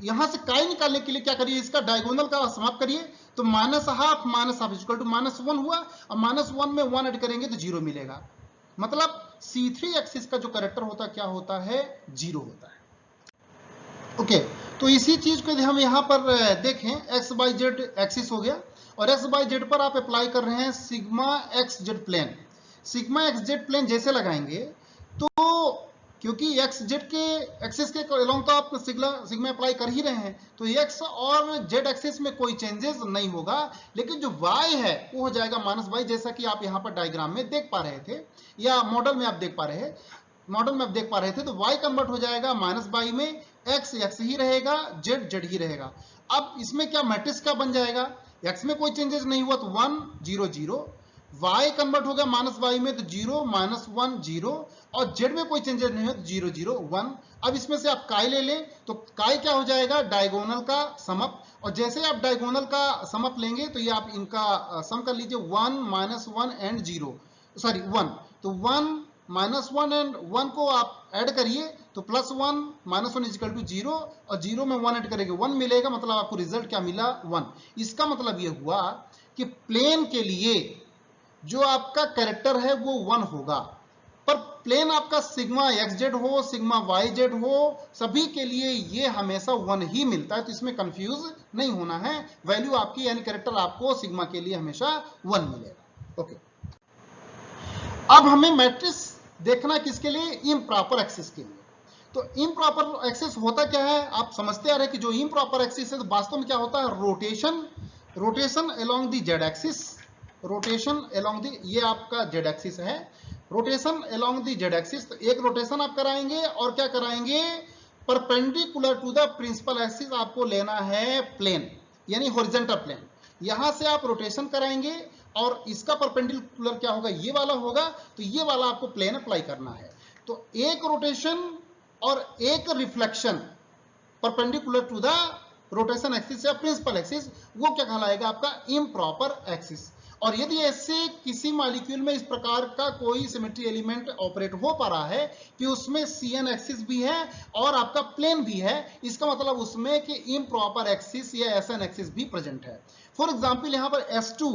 यहां से काई निकालने के लिए क्या करिए, इसका डायगोनल का समाप्त करिए, तो -½ -1 हुआ, और -1 में 1 ऐड करेंगे तो 0 मिलेगा। मतलब C3 एक्सिस का जो कैरेक्टर होता है क्या होता है 0 होता है। ओके, तो इसी चीज को यदि हम यहां पर देखें, एक्स बाई जेड एक्सिस हो गया, और एक्स बाई जेड पर आप अप्लाई कर रहे हैं sigma X Z plane. Sigma X Z plane जैसे लगाएंगे तो, क्योंकि एक्स जेड के एक्सिस के अलॉन्ग तो आप सिग्मा अप्लाई कर ही रहे हैं, तो एक्स और जेड एक्सिस में कोई चेंजेस नहीं होगा। लेकिन जो वाई है वो हो जाएगा -y, जैसा कि आप यहाँ पर डायग्राम में देख पा रहे थे, या मॉडल में आप देख पा रहे हैं, मॉडल में आप देख पा रहे थे। तो y कन्वर्ट हो जाएगा -y में, x x ही रहेगा, z z ही रहेगा। अब इसमें क्या मैट्रिक्स क्या बन जाएगा, x में कोई चेंजेस नहीं हुआ तो 1 0 0, y कन्वर्ट हो गया -y में तो 0 -1 0, और z में कोई चेंजेस नहीं हुआ तो 0 0 1। अब इसमें से आप काई ले लें, तो काई क्या हो जाएगा डायगोनल का समअप, और जैसे आप डायगोनल का समअप लेंगे तो ये आप इनका सम कर लीजिए, 1 -1 एंड 0 सॉरी 1, तो 1 -1 एंड 1 को आप ऐड करिए तो +1 -1 = 0 और 0 में 1 ऐड करेंगे 1 मिलेगा, मतलब आपको रिजल्ट क्या मिला 1। इसका मतलब ये हुआ कि प्लेन के लिए जो आपका कैरेक्टर है वो 1 होगा, पर प्लेन आपका सिग्मा XZ हो सिग्मा YZ हो सभी के लिए ये हमेशा 1 ही मिलता है, तो इसमें कंफ्यूज नहीं होना है। वैल्यू आपकी यानी कैरेक्टर आपको सिग्मा के लिए हमेशा 1 मिलेगा। ओके, अब हमें मैट्रिक्स देखना किसके लिए, इम्प्रॉपर एक्सिस के लिए। तो इम्प्रॉपर एक्सिस होता क्या है, आप समझते आ रहे कि जो इम्प्रॉपर एक्सिस है तो वास्तव में क्या होता है, rotation along the Z axis, rotation along the, ये आपका जेड एक्सिस है, rotation along the Z axis. तो एक रोटेशन आप कराएंगे और क्या कराएंगे, perpendicular to the principal axis आपको लेना है प्लेन, यानी हॉरिजॉन्टल प्लेन। यहां से आप रोटेशन कराएंगे और इसका परपेंडिकुलर क्या होगा, ये वाला होगा, तो ये वाला आपको प्लेन अप्लाई करना है। तो एक रोटेशन और एक reflection perpendicular to the rotation axis या प्रिंसिपल एक्सिस, वो क्या कहलाएगा, आपका इम्प्रॉपर एक्सिस। और यदि ऐसे किसी मॉलिक्यूल में इस प्रकार का कोई सिमेट्री एलिमेंट ऑपरेट हो पा रहा है कि उसमें CN एक्सिस भी है और आपका प्लेन भी है, इसका मतलब उसमें कि इम्प्रॉपर एक्सिस या SN एक्सिस भी प्रेजेंट है। फॉर एग्जाम्पल यहां पर S2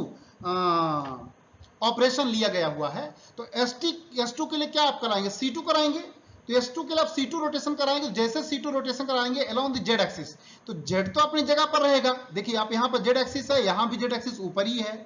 ऑपरेशन लिया गया हुआ है, तो S2 के लिए क्या आप कराएंगे, C2 कराएंगे। तो S2 के लिए आप C2 रोटेशन कराएंगे, जैसे C2 रोटेशन कराएंगे अलोंग द जेड एक्सिस, तो जेड तो अपनी जगह पर रहेगा। देखिए आप यहां पर जेड एक्सिस है, यहां भी जेड एक्सिस ऊपर ही है,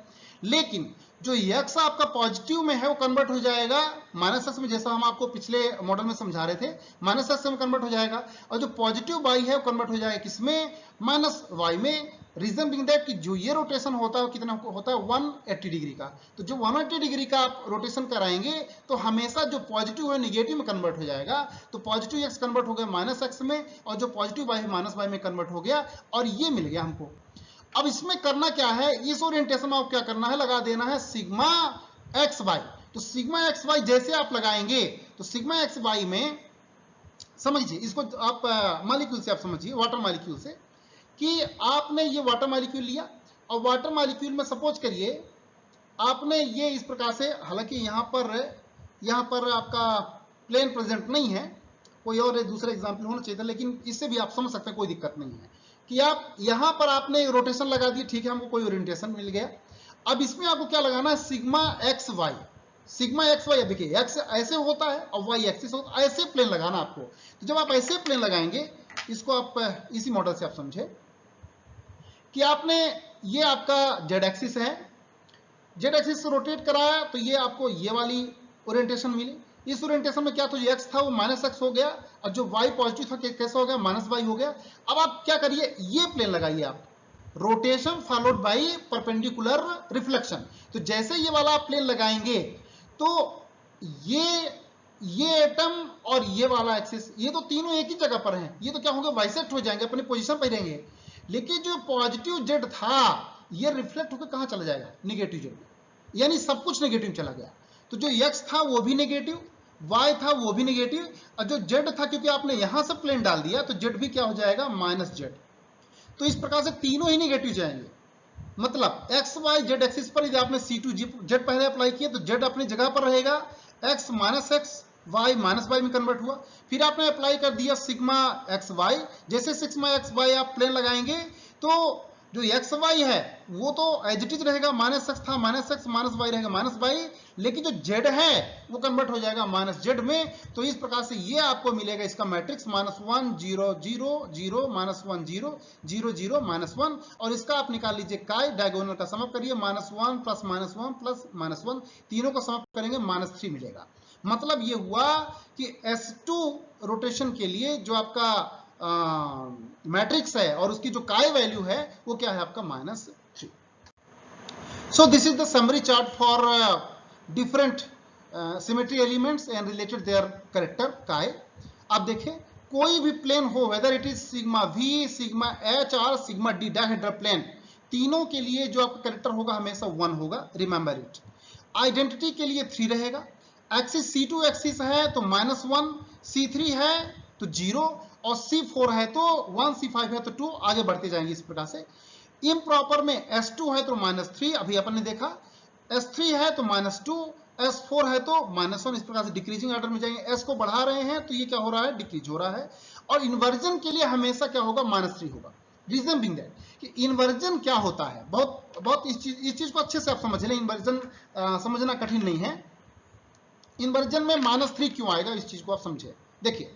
लेकिन जो x आपका पॉजिटिव में है वो कन्वर्ट हो जाएगा -x में, जैसा हम आपको पिछले मॉडल में समझा रहे थे, -x में कन्वर्ट हो जाएगा। और जो पॉजिटिव y है वो कन्वर्ट हो जाएगा किसमें, -y में। रीजन बिंग दैट कि जो ये रोटेशन होता है वो कितना होता है, 180 डिग्री का। तो जो 180 डिग्री का आप रोटेशन कराएंगे तो हमेशा जो पॉजिटिव है नेगेटिव में कन्वर्ट हो जाएगा। तो पॉजिटिव x कन्वर्ट हो गया -x में और जो पॉजिटिव y है -y में कन्वर्ट हो गया, और ये मिल गया हमको। अब इसमें करना क्या है, इस ओरिएंटेशन में आप क्या करना है, लगा देना है सिग्मा XY। तो सिग्मा XY जैसे आप लगाएंगे तो सिग्मा XY में समझिए, इसको आप मॉलिक्यूल से आप समझिए, वाटर मॉलिक्यूल से, कि आपने ये वाटर मॉलिक्यूल लिया और वाटर मॉलिक्यूल में सपोज करिए आपने ये इस प्रकार से, हालांकि यहां पर आपका प्लेन प्रेजेंट नहीं है, कोई और दूसरा एग्जाम्पल होना चाहिए था, लेकिन इससे भी आप समझ सकते हैं, कोई दिक्कत नहीं है कि आप यहां पर आपने रोटेशन लगा दिया, ठीक है, हमको कोई ओरिएंटेशन मिल गया। अब इसमें आपको क्या लगाना है, सिग्मा XY। सिग्मा XY, अब देखिए x ऐसे होता है और y एक्सिस होता है, ऐसे प्लेन लगाना आपको। तो जब आप ऐसे प्लेन लगाएंगे, इसको आप इसी मॉडल से आप समझे कि आपने ये आपका जेड एक्सिस है, जेड एक्सिस से रोटेट कराया तो ये आपको ये वाली ओरिएंटेशन मिली। इस ओरिएंटेशन में क्या तो जो x था वो -x हो गया और जो y पॉजिटिव था कैसा हो गया, -y हो गया। अब आप क्या करिए, ये प्लेन लगाइए आप, rotation followed by perpendicular reflection. तो जैसे ये वाला आप प्लेन लगाएंगे तो ये एटम और ये वाला एक्सिस, ये तो तीनों एक ही जगह पर हैं, ये तो क्या होंगे, बाइसेक्ट हो जाएंगे, अपनी पोजीशन पर रहेंगे। लेकिन जो पॉजिटिव जेड था ये रिफ्लेक्ट होकर कहां चला जाएगा, निगेटिव जेड में, यानी सब कुछ नेगेटिव चला गया। तो जो x था वो भी नेगेटिव, y था वो भी नेगेटिव, और जो z था क्योंकि आपने यहां से प्लेन डाल दिया तो z भी क्या हो जाएगा, -z। तो इस प्रकार से तीनों ही नेगेटिव जाएंगे। मतलब x y z एक्सिस पर यदि आपने C2 z पहले अप्लाई किया तो z अपनी जगह पर रहेगा, x -x y -y में कन्वर्ट हुआ। फिर आपने अप्लाई कर दिया सिग्मा XY, जैसे सिग्मा XY आप प्लेन लगाएंगे तो जो XY है वो तो एज इट इज रहेगा, -x था -x, -y रहेगा -y, लेकिन जो z है वो कन्वर्ट हो जाएगा -z में। तो इस प्रकार से ये आपको मिलेगा इसका मैट्रिक्स -1 0 0 0 -1 0 0 0 -1, और इसका आप निकाल लीजिए काय, डायगोनल का समअप करिए, -1 प्लस -1 प्लस -1, तीनों को समअप करेंगे -3 मिलेगा। मतलब ये हुआ कि S2 रोटेशन के लिए जो आपका मैट्रिक्स है और उसकी जो काय वैल्यू है वो क्या है आपका -3। So this is the summary chart for different symmetry elements and related their character काय। आप देखें कोई भी प्लेन हो, whether it is sigma V, sigma H और सिग्मा D डायहेड्रल प्लेन, तीनों के लिए जो आपका कैरेक्टर होगा हमेशा 1 होगा, रिमेंबर इट। आइडेंटिटी के लिए 3 रहेगा, एक्सिस C2 एक्सिस है तो -1, C3 है तो 0 और C4 है तो 1, C5 है तो 2, आगे बढ़ते जाएंगे इस प्रकार से। इम्प्रॉपर में S2 है तो -3, अभी अपन ने देखा, S3 है तो -2, S4 है तो -1, इस प्रकार से डिक्रीजिंग ऑर्डर में जाएंगे। S को बढ़ा रहे हैं तो ये क्या हो रहा है, डिक्रीज हो रहा है। और इन्वर्जन के लिए हमेशा क्या होगा, -3 होगा। रीजन बिंग दैट कि इन्वर्जन क्या होता है, बहुत इस चीज को अच्छे से आप समझ लें। इन्वर्जन समझना कठिन नहीं है। इन्वर्जन में -3 क्यों आएगा, इस चीज को आप समझे। देखिए,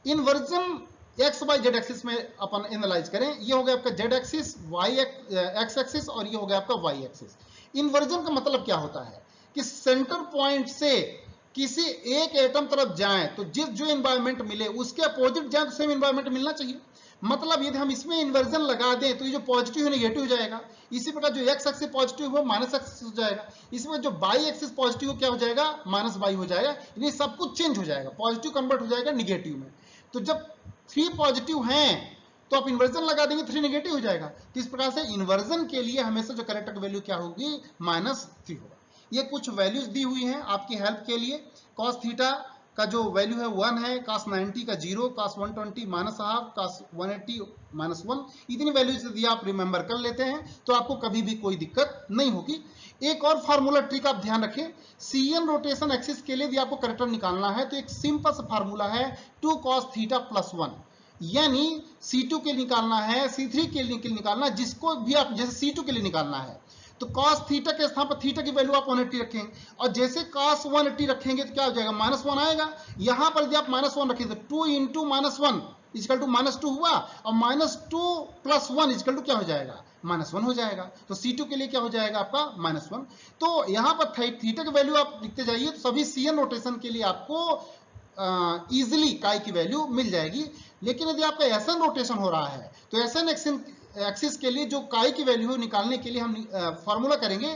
inversion X Y Z axis में अपन एनालाइज करें, ये हो गया आपका Z axis, Y X axis, और ये हो गया आपका वाई एक्सिस। इन्वर्जन का मतलब क्या होता है कि सेंटर पॉइंट से किसी एक एटम तरफ जाएं तो जो एनवायरमेंट मिले उसके अपोजिट जाए तो सेम एनवायरमेंट मिलना चाहिए। मतलब यदि हम इसमें इन्वर्जन लगा दें तो ये जो पॉजिटिव है नेगेटिव हो जाएगा। इसी प्रकार जो एक्स एक्सिस पॉजिटिव हो माइनस एक्सिस हो जाएगा। इसमें जो बाई एक्सिस पॉजिटिव हो क्या हो जाएगा, माइनस बाई हो जाएगा। यानी सब कुछ चेंज हो जाएगा, पॉजिटिव कन्वर्ट हो जाएगा निगेटिव में। तो जब 3 पॉजिटिव हैं तो आप इन्वर्जन लगा देंगे 3 नेगेटिव हो जाएगा। तो इस प्रकार से इन्वर्जन के लिए हमेशा जो करेक्ट वैल्यू क्या होगी, -3 होगा। ये कुछ वैल्यूज दी हुई हैं आपकी हेल्प के लिए। cos थीटा का जो वैल्यू है 1 है, cos 90 का 0, cos 120 -1/2, cos 180 -1। इतनी वैल्यूज यदि आप रिमेंबर कर लेते हैं तो आपको कभी भी कोई दिक्कत नहीं होगी। एक और फार्मूला ट्रिक आप ध्यान रखें, CN रोटेशन एक्सिस के लिए यदि आपको करेक्टर निकालना है तो एक सिंपल सा फार्मूला है 2 cos थीटा +1। यानी C2 के लिए निकालना है, C3 के लिए निकालना है, जिसको भी आप, जैसे C2 के लिए निकालना है तो cos थीटा के स्थान पर थीटा की वैल्यू आप 180 रखेंगे, और जैसे cos 180 रखेंगे तो क्या हो जाएगा, -1 आएगा। यहां पर यदि आप -1 रखेंगे तो 2 × -1 इक्वल टू -2 हुआ, और -2 + 1 इक्वल टू क्या हो जाएगा, -1 हो जाएगा। तो C2 के लिए क्या हो जाएगा आपका -1। तो यहां पर थीटा की वैल्यू आप लिखते जाइए तो सभी CN रोटेशन के लिए आपको इजिली काई की वैल्यू मिल जाएगी। लेकिन यदि आपका SN रोटेशन हो रहा है तो SN एक्सिस के लिए जो काई की वैल्यू निकालने के लिए हम फॉर्मूला करेंगे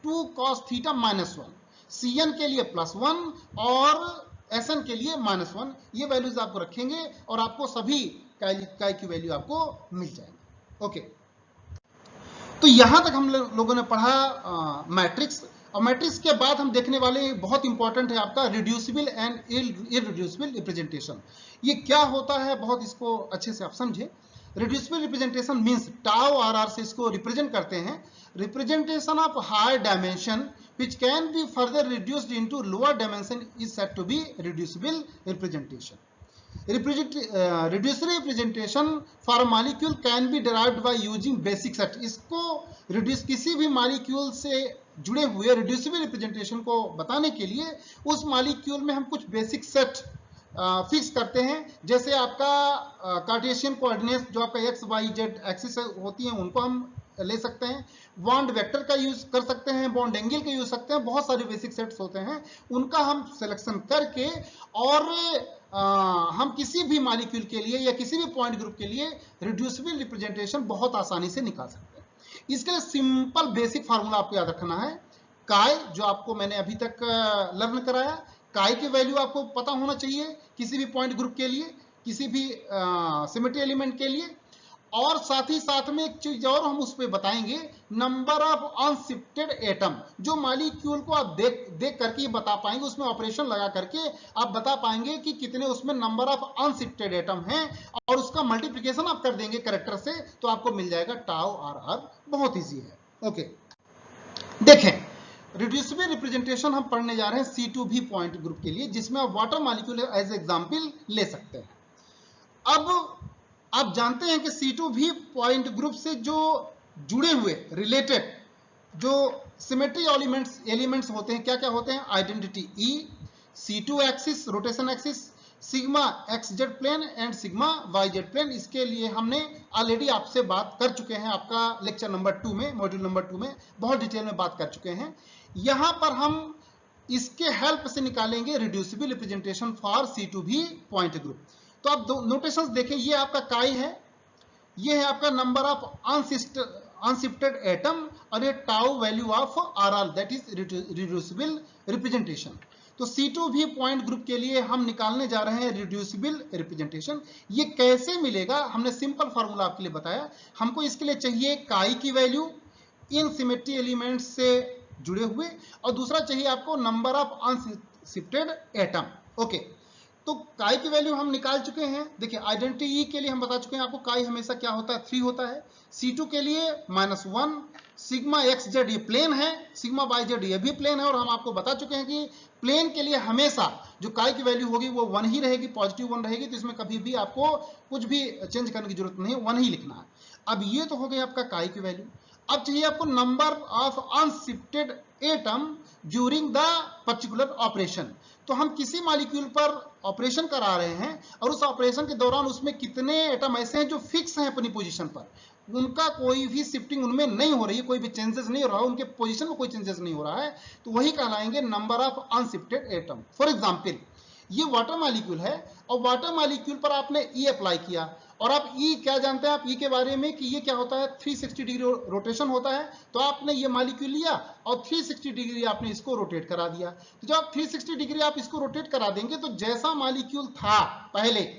2 cos थीटा -1, CN के लिए +1 और SN के लिए -1। ये वैल्यूज आपको रखेंगे और आपको सभी काई की वैल्यू आपको मिल जाएंगे। ओके, तो यहां तक हम लोगों ने पढ़ा मैट्रिक्स। और मैट्रिक्स के बाद हम देखने वाले बहुत इंपॉर्टेंट है आपका रिड्यूसिबल एंड इररिड्यूसिबल रिप्रेजेंटेशन। ये क्या होता है, बहुत इसको अच्छे से आप समझे। Reducible representation means tau R से इसको रिप्रेजेंट करते हैं। Representation of higher dimension which can be further reduced into lower dimension is said to be reducible representation. Reduced representation for a molecule can be derived by using basic set. इसको reduce किसी भी molecule से जुड़े हुए reducible representation को बताने के लिए उस मॉलिक्यूल में हम कुछ बेसिक सेट फिक्स करते हैं। जैसे आपका कार्टेशियन कोऑर्डिनेट्स जो आपका एक्स वाई जेड एक्सिस होती हैं उनको हम ले सकते हैं, बॉन्ड वेक्टर का यूज कर सकते हैं, बॉन्ड एंगल का यूज सकते हैं, बहुत सारे बेसिक सेट्स होते हैं, उनका हम सिलेक्शन करके और हम किसी भी मॉलिक्यूल के लिए या किसी भी पॉइंट ग्रुप के लिए रिड्यूसिबल रिप्रेजेंटेशन बहुत आसानी से निकाल सकते हैं। इसके लिए सिंपल बेसिक फार्मूला आपको याद रखना है। काई जो आपको मैंने अभी तक लर्न कराया, काई की वैल्यू आपको पता होना चाहिए किसी भी पॉइंट ग्रुप के लिए, किसी भी सिमेट्री एलिमेंट के लिए। और साथ ही साथ में एक चीज और हम उस पर बताएंगे, नंबर ऑफ अनशिफ्टेड एटम। जो मॉलिक्यूल को आप देख करके बता पाएंगे, उसमें ऑपरेशन लगा करके आप बता पाएंगे कि कितने उसमें नंबर ऑफ अनशिफ्टेड एटम हैं, और उसका मल्टीप्लिकेशन आप कर देंगे कैरेक्टर से तो आपको मिल जाएगा टाउ आर। बहुत इजी है। ओके, देखें रिड्यूसिबल रिप्रेजेंटेशन हम पढ़ने जा रहे हैं C2V पॉइंट ग्रुप के लिए, जिसमें आप वाटर मॉलिक्यूल एज एग्जांपल ले सकते हैं। अब आप जानते हैं कि C2V पॉइंट ग्रुप से जो जुड़े हुए रिलेटेड जो सिमेट्री एलिमेंट्स होते हैं, क्या क्या होते हैं, identity E, C2 axis rotation axis, sigma XZ plane and sigma YZ plane. इसके लिए हमने ऑलरेडी आपसे बात कर चुके हैं, आपका लेक्चर नंबर 2 में, मॉड्यूल नंबर 2 में बहुत डिटेल में बात कर चुके हैं। यहां पर हम इसके हेल्प से निकालेंगे reducible representation for C2V point group. तो आप दो नोटेशंस देखें, ये आपका काई है, ये है आपका नंबर ऑफ अनशिफ्टेड एटम, और ये tau value of R, that is reducible representation. तो C2V पॉइंट ग्रुप के लिए हम निकालने जा रहे हैं रिड्यूसिबल रिप्रेजेंटेशन। ये कैसे मिलेगा, हमने सिंपल फॉर्मूला आपके लिए बताया। हमको इसके लिए चाहिए काई की वैल्यू इन सिमेट्री एलिमेंट्स से जुड़े हुए, और दूसरा चाहिए आपको number of unshifted atom. Okay, तो काई की वैल्यू हम निकाल चुके हैं। देखिए आइडेंटिटी ई के लिए हम बता चुके हैं आपको काई हमेशा क्या होता है, 3 होता है। C2 के लिए -1, सिग्मा एक्स जेड ये प्लेन है, सिग्मा वाई जेड ये भी प्लेन है, और हम आपको बता चुके हैं कि प्लेन के लिए हमेशा जो काई की वैल्यू होगी वो 1 ही रहेगी, पॉजिटिव 1 रहेगी, तो इसमें कभी भी आपको कुछ भी चेंज करने की जरूरत नहीं है, 1 ही लिखना है। अब ये तो हो गई आपका काई की वैल्यू। अब चाहिए आपको number of unshifted atom during the particular operation. तो हम किसी मॉलिक्यूल पर ऑपरेशन करा रहे हैं और उस ऑपरेशन के दौरान उसमें कितने एटम ऐसे हैं जो फिक्स हैं अपनी पोजीशन पर, उनका कोई भी शिफ्टिंग उनमें नहीं हो रही है, कोई भी चेंजेस नहीं हो रहा है, उनके पोजीशन में कोई चेंजेस नहीं हो रहा है, तो वही कहलाएंगे number of unshifted atom. For example ये वाटर मॉलिक्यूल है और वाटर मॉलिक्यूल पर आपने ई अप्लाई किया, और आप ई क्या जानते हैं आप ई के बारे में कि ये क्या होता है, 360 डिग्री रोटेशन होता है। तो आपने ये मॉलिक्यूल लिया और 360 डिग्री आपने इसको रोटेट करा दिया। तो जब आप 360 डिग्री आप इसको रोटेट करा देंगे तो जैसा मॉलिक्यूल था पहले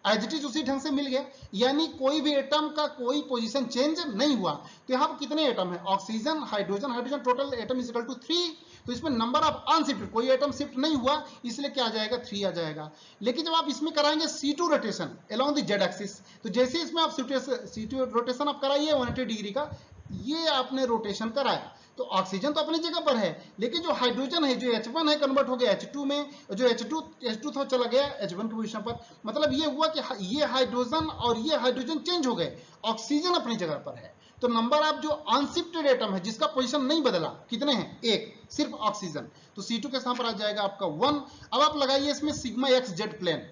एज इट इज उसी ढंग से मिल गया, यानी कोई भी एटम का कोई पोजीशन चेंज नहीं हुआ। तो यहाँ पर कितने एटम है, oxygen hydrogen, hydrogen total atom is equal to 3। तो इसमें नंबर ऑफ अनशिफ्टेड, कोई एटम शिफ्ट नहीं हुआ, इसलिए क्या आ जाएगा, 3 आ जाएगा। लेकिन जब आप इसमें कराएंगे C2 rotation along the Z axis, तो जैसे इसमें आप C2 रोटेशन आप कराइए 180 डिग्री का, ये आपने रोटेशन कराया तो ऑक्सीजन तो अपनी जगह पर है, लेकिन जो हाइड्रोजन है जो H1 है कन्वर्ट हो गया H2 में, जो H2 था चला गया H1 की पोजीशन पर। मतलब ये हुआ कि ये हाइड्रोजन और ये हाइड्रोजन चेंज हो गए, ऑक्सीजन अपनी जगह पर है। तो नंबर ऑफ जो अनशिफ्टेड एटम है जिसका पोजीशन नहीं बदला कितने हैं, 1, सिर्फ ऑक्सीजन। तो C2 के साथ पर आ जाएगा आपका 1। अब आप लगाइए इसमें सिग्मा एक्स जेड प्लेन,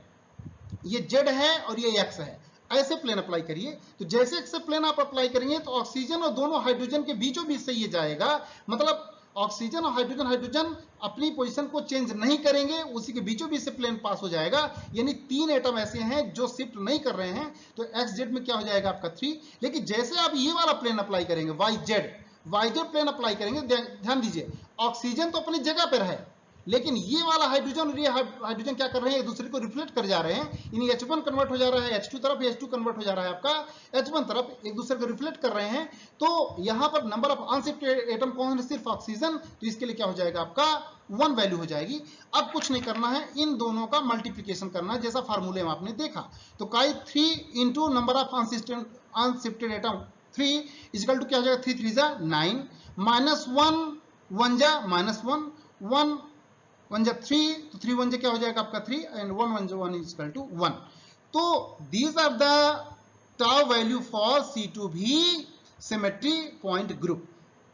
ये जेड है और ये एक्स है, ऐसे प्लेन अप्लाई करिए। तो जैसे एक्स प्लेन आप अप्लाई करेंगे तो ऑक्सीजन और दोनों हाइड्रोजन के बीचों बीच से ये जाएगा, मतलब ऑक्सीजन और हाइड्रोजन अपनी पोजीशन को चेंज नहीं करेंगे, उसी के बीचों बीच से प्लेन पास हो जाएगा। यानी 3 एटम ऐसे हैं जो शिफ्ट नहीं कर रहे हैं, तो एक्स जेड में क्या हो जाएगा आपका 3। लेकिन जैसे आप ये वाला प्लेन अप्लाई करेंगे वाई जेड प्लेन अप्लाई करेंगे, ध्यान दीजिए ऑक्सीजन तो अपनी जगह पर है, लेकिन ये वाला हाइड्रोजन और ये हाइड्रोजन क्या कर रहे हैं, एक दूसरे को रिफ्लेक्ट कर जा रहे हैं। यानी H1 कन्वर्ट हो जा रहा है H2 तरफ, H2 कन्वर्ट हो जा रहा है आपका H1 तरफ, एक दूसरे को रिफ्लेक्ट कर रहे हैं। तो यहां पर नंबर ऑफ अनशिफ्टेड एटम कौन है, सिर्फ ऑक्सीजन, तो इसके लिए क्या हो जाएगा आपका 1 वैल्यू हो जाएगी। अब कुछ नहीं करना है, इन दोनों का मल्टीप्लीकेशन करना है जैसा फार्मूले में आपने देखा। तो chi 3 into number of unshifted atom 3 is equal to क्या हो जाएगा, 3 3 जा 9, -1 1 जा -1 1 1 जा 3, तो 3 1 जा क्या हो जाएगा आपका 3 एंड 1 1 जा 1 इज इक्वल टू 1। तो these are the tau value for C2V symmetry point group.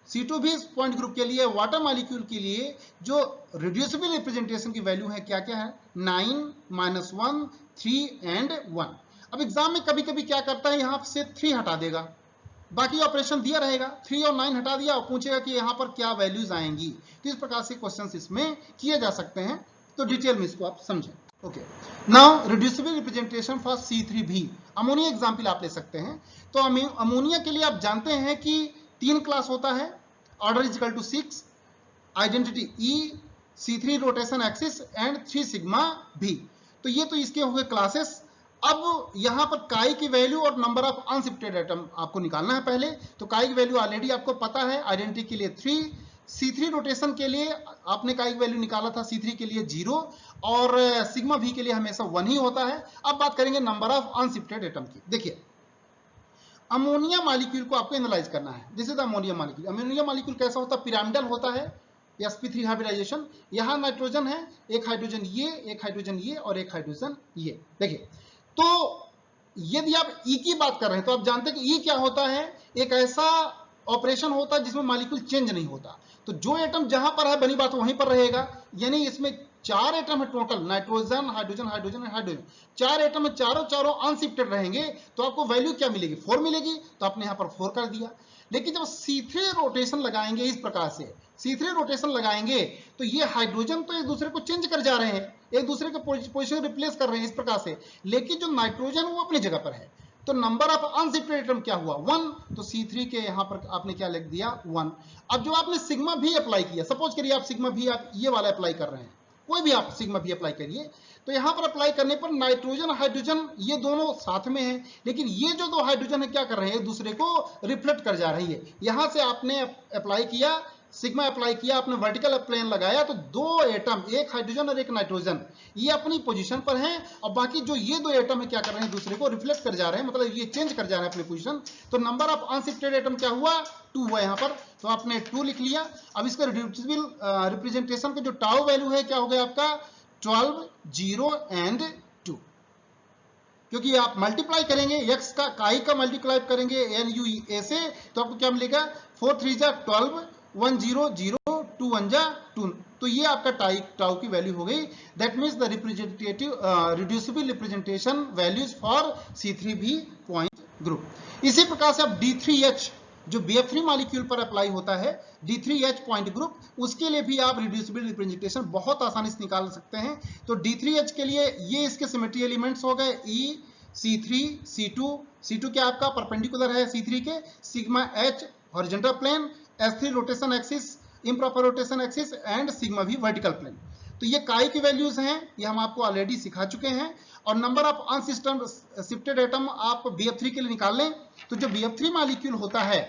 C2V point group के लिए वाटर मॉलिक्यूल के लिए जो रिड्यूसिबल रिप्रेजेंटेशन की वैल्यू है क्या क्या है, 9 -1 3 एंड 1। अब एग्जाम में कभी कभी क्या करता है, यहां से 3 हटा देगा, बाकी ऑपरेशन दिया रहेगा, 3 और 9 हटा दिया और पूछेगा कि यहाँ पर क्या वैल्यूज आएंगी। तो इस प्रकार से क्वेश्चंस इसमें किए जा सकते हैं, तो डिटेल में इसको आप समझें। Okay, now reducible representation for C3V, ammonia example आप ले सकते हैं। तो अमोनिया के लिए आप जानते हैं कि 3 क्लास होता है, order is equal to 6, identity E, C3 rotation axis and 3 sigma V। तो ये तो इसके हो गए क्लासेस। अब यहां पर काई की वैल्यू और नंबर ऑफ अनशिफ्टेड एटम आपको निकालना है पहले। तो काई की वैल्यू ऑलरेडी आपको पता है, आइडेंटिटी के लिए 3, C3 रोटेशन के लिए आपने काई की वैल्यू निकाला था, C3 के लिए 0 और सिग्मा V के लिए हमेशा 1 ही होता है। अब बात करेंगे नंबर ऑफ अनशिफ्टेड एटम की। देखिए अमोनिया मॉलिक्यूल को आपको एनालाइज करना है, this is the ammonia molecule. Ammonia molecule कैसा होता है, पिरामिडल होता है, sp3 हाइब्रिडाइजेशन। यहां नाइट्रोजन है, एक हाइड्रोजन ये, एक हाइड्रोजन ये और एक हाइड्रोजन ये। देखिए तो यदि आप ई की बात कर रहे हैं तो आप जानते हैं कि ई क्या होता है, एक ऐसा ऑपरेशन होता है जिसमें मॉलिक्यूल चेंज नहीं होता। तो जो एटम जहां पर है बनी बात वहीं पर रहेगा, यानी इसमें 4 एटम है total, nitrogen hydrogen hydrogen hydrogen, 4 atom है, चारों अनशिफ्टेड रहेंगे, तो आपको वैल्यू क्या मिलेगी, 4 मिलेगी। तो आपने यहां पर 4 कर दिया। लेकिन जब C3 रोटेशन लगाएंगे, इस प्रकार से C3 रोटेशन लगाएंगे तो ये हाइड्रोजन तो एक दूसरे को चेंज कर जा रहे हैं, एक दूसरे के पोजीशन रिप्लेस कर रहे हैं इस प्रकार से, लेकिन जो नाइट्रोजन वो अपनी जगह पर है। तो नंबर ऑफ अनशिफ्टेड एटम क्या हुआ, 1। तो C3 के यहां पर आपने क्या लिख दिया, 1। अब जो आपने सिग्मा भी अप्लाई किया, सपोज करिए आप सिग्मा भी आप ये वाला अप्लाई कर रहे हैं, कोई भी आप सिग्मा भी अप्लाई करिए, तो यहां पर अप्लाई करने पर नाइट्रोजन हाइड्रोजन ये दोनों साथ में हैं, लेकिन ये जो 2 हाइड्रोजन है क्या कर रहे हैं, एक दूसरे को रिफ्लेक्ट कर जा रही है। यहां से आपने अप्लाई किया सिग्मा अप्लाई किया, आपने वर्टिकल प्लेन लगाया, तो दो एटम, एक हाइड्रोजन और एक नाइट्रोजन, ये अपनी पोजीशन पर हैं और बाकी जो ये दो एटम है क्या कर रहे हैं, दूसरे को रिफ्लेक्ट कर जा रहे हैं, मतलब ये चेंज कर जा रहे हैं अपनी पोजीशन। तो नंबर ऑफ अनशिफ्टेड एटम क्या हुआ, 2 हुआ यहाँ पर, तो आपने 2 लिख लिया। अब इसका रिड्यूसिबल रिप्रेजेंटेशन का जो टाउ वैल्यू है क्या हो गया आपका 12, 0 एंड 2, क्योंकि आप मल्टीप्लाई करेंगे x का काई का मल्टीप्लाई करेंगे NUA से, तो आपको क्या मिलेगा 4 3 जा 12, 1 0 0 2 1 जा 2, तो ये आपका टाउ की वैल्यू हो गई। That means the representative reducible representation values for C3b point group. इसी प्रकार से आप D3H जो BF3 मॉलिक्यूल पर अप्लाई होता है, D3H पॉइंट ग्रुप, उसके लिए भी आप रिड्यूसिबल रिप्रेजेंटेशन बहुत आसानी से निकाल सकते हैं। तो D3H के लिए ये इसके सिमेट्री एलिमेंट्स हो गए E, C3, C2, C2 क्या आपका परपेंडिकुलर है C3 के, sigma H horizontal plane, S3 rotation axis, improper rotation axis and sigma भी वर्टिकल प्लेन। तो ये काई की वैल्यूज हैं, ये हम आपको ऑलरेडी सिखा चुके हैं। और नंबर ऑफ अनशिफ्टेड एटम आप BF3 के लिए निकाल लें। तो जो BF3 मॉलिक्यूल होता है,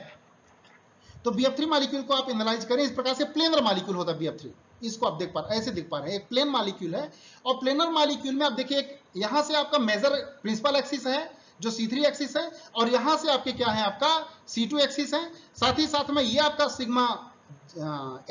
तो BF3 मॉलिक्यूल को आप एनालाइज करें, इस प्रकार से प्लेनर मॉलिक्यूल होता है BF3, इसको आप देख पा रहे हैं, ऐसे देख पा रहे हैं, एक प्लेन मॉलिक्यूल है। और प्लेनर मॉलिक्यूल में आप देखिए एक यहां से आपका मेजर प्रिंसिपल एक्सिस है जो C3 एक्सिस है, और यहां से आपके क्या है आपका C2 एक्सिस है, साथ ही साथ में ये आपका सिग्मा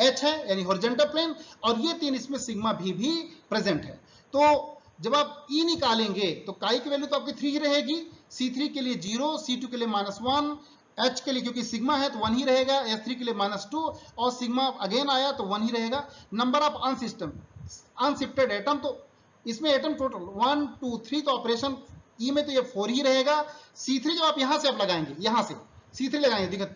H है यानी हॉरिजॉन्टल प्लेन, और ये तीन इसमें सिग्मा भी प्रेजेंट है। तो जब आप E निकालेंगे तो काई की वैल्यू तो आपकी 3 ही रहेगी, C3 के लिए 0, C2 के लिए -1, H के लिए क्योंकि सिग्मा है तो 1 ही रहेगा, S3 के लिए -2 और सिग्मा अगेन आया तो 1 ही रहेगा। नंबर ऑफ अनशिफ्टेड एटम, तो इसमें एटम टोटल 1 2 3, तो ऑपरेशन E में तो ये 4 ही रहेगा। C3 जो आप यहां से आप लगाएंगे, यहां से C3 लगाएंगे, देखिए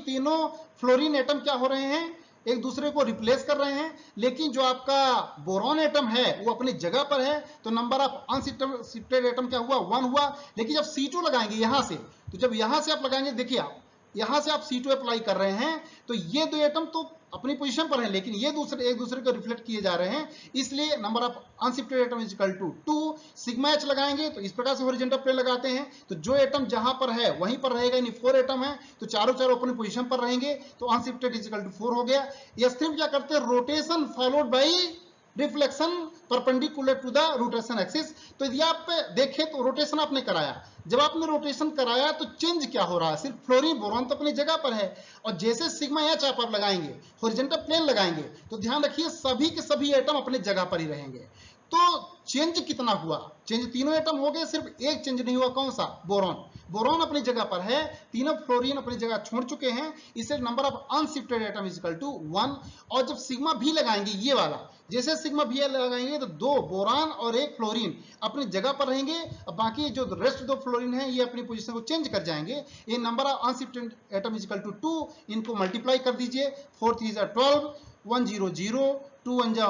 तीनों फ्लोरीन एटम क्या हो रहे हैं, एक दूसरे को रिप्लेस कर रहे हैं, लेकिन जो आपका बोरॉन एटम है वो अपनी जगह पर है। तो नंबर ऑफ अनशिफ्टेड एटम क्या हुआ 1 हुआ। लेकिन जब C2 लगाएंगे यहां से, तो जब यहां से आप लगाएंगे, देखिए आप यहां से आप C2 अप्लाई कर रहे हैं, तो ये दो एटम तो अपनी पोजीशन पर हैं, लेकिन ये एक दूसरे को रिफ्लेक्ट किए जा रहे हैं, इसलिए number of unshifted atom is equal to 2। Sigma H लगाएंगे तो इस प्रकार से हॉरिजॉन्टल प्लेन लगाते हैं, तो जो एटम जहां पर है वहीं पर रहेगा, यानी 4 एटम है तो चारों अपनी पोजीशन पर रहेंगे, तो अनशिफ्टेड इज इक्वल टू 4 हो गया। S3 क्या करते हैं, rotation followed by reflection perpendicular to the rotation axis. तो यदि आप देखें तो रोटेशन आपने कराया, जब आपने रोटेशन कराया तो चेंज क्या हो रहा है, सिर्फ फ्लोरीन बोरॉन तो अपनी जगह पर है, और जैसे सिग्मा H आप लगाएंगे, हॉरिजॉन्टल प्लेन लगाएंगे, तो ध्यान रखिए सभी के सभी एटम अपने जगह पर ही रहेंगे। तो चेंज कितना हुआ, चेंज तीनों एटम हो गए, सिर्फ एक चेंज नहीं हुआ, कौन सा, बोरॉन। बोरॉन अपनी जगह पर है, तीनों फ्लोरीन अपनी जगह छोड़ चुके हैं, इससे number of unshifted atom is equal to 1। और जब सिग्मा भी लगाएंगे, ये वाला जैसे सिग्मा भी लगाएंगे, तो 2 बोरान और 1 फ्लोरीन अपनी जगह पर रहेंगे, और बाकी जो रेस्ट 2 फ्लोरीन है ये अपनी पोजीशन को चेंज कर जाएंगे। ये number of unshifted atom is equal to 2, इनको मल्टीप्लाई कर दीजिए, 4 3 जा 12, 1 0 0, 2 1 जा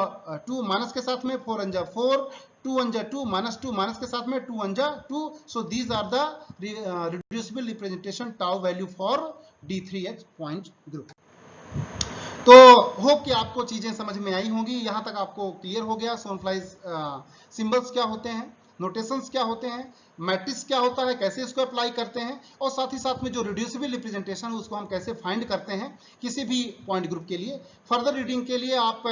2 माइनस के साथ में, 4 1 जा 4, 2 1 जा 2, -2 माइनस के साथ में, 2 1 जा 2। So these are the reducible representation tau value for D3H point group. तो होप कि आपको चीजें समझ में आई होंगी, यहां तक आपको क्लियर हो गया सोनफ्लाइज सिंबल्स क्या होते हैं, नोटेशंस क्या होते हैं, मैट्रिक्स क्या होता है, कैसे इसको अप्लाई करते हैं, और साथ ही साथ में जो रिड्यूसिबल रिप्रेजेंटेशन है उसको हम कैसे फाइंड करते हैं किसी भी पॉइंट ग्रुप के लिए। फर्दर रीडिंग के लिए आप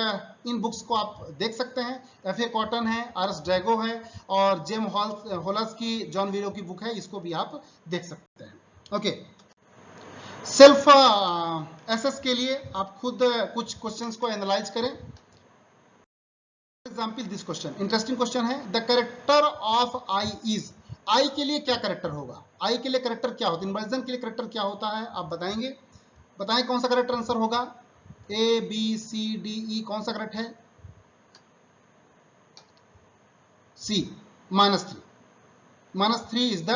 इन बुक्स को आप देख सकते हैं, FA कॉटन है, RS ड्रैगो है, और जेम हॉलस की, जॉन वीरो की बुक है, इसको भी आप देख सकते हैं। ओके, सेल्फ एसेस के लिए आप खुद कुछ क्वेश्चंस को एनालाइज करें। Example this question, interesting question है, the character of I is, I के लिए क्या कैरेक्टर होगा, आई के लिए कैरेक्टर क्या होता है, इन्वर्जन के लिए कैरेक्टर क्या होता है, आप बताएंगे, बताएं कौन सा कैरेक्टर आंसर होगा, ABCDE कौन सा करेक्ट है, C -3 is the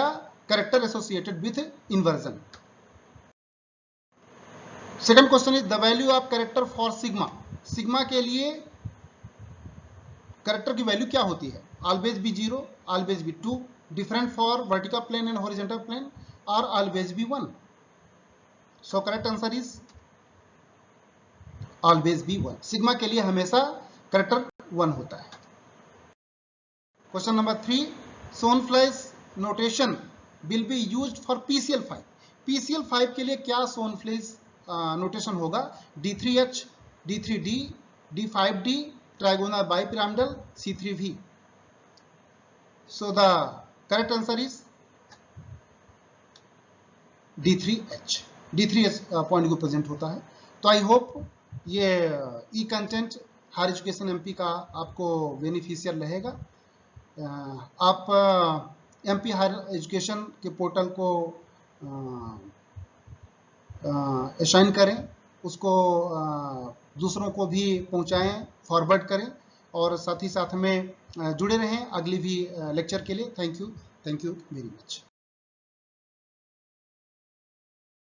character associated with inversion. Second question is the value of character for sigma, sigma के लिए कैरेक्टर की वैल्यू क्या होती है, always be 0, always be 2, different for vertical plane and horizontal plane, और always be 1। So correct answer is always be 1, sigma के लिए हमेशा कैरेक्टर 1 होता है। Question number 3, Schoenflies notation will be used for PCl5, PCl5 के लिए क्या सोनफ्लाइज notation होगा D3H, D3D, D5D, trigonal bipyramidal, C3V. So the correct answer is D3H. D3H point को प्रेजेंट होता है। तो आई होप ये ई कंटेंट हायर एजुकेशन एमपी का आपको बेनिफिशियल रहेगा। आप एमपी हायर एजुकेशन के पोर्टल को असाइन करें, उसको दूसरों को भी पहुंचाएं, फॉरवर्ड करें और साथ ही साथ में जुड़े रहें अगली भी लेक्चर के लिए। Thank you very much.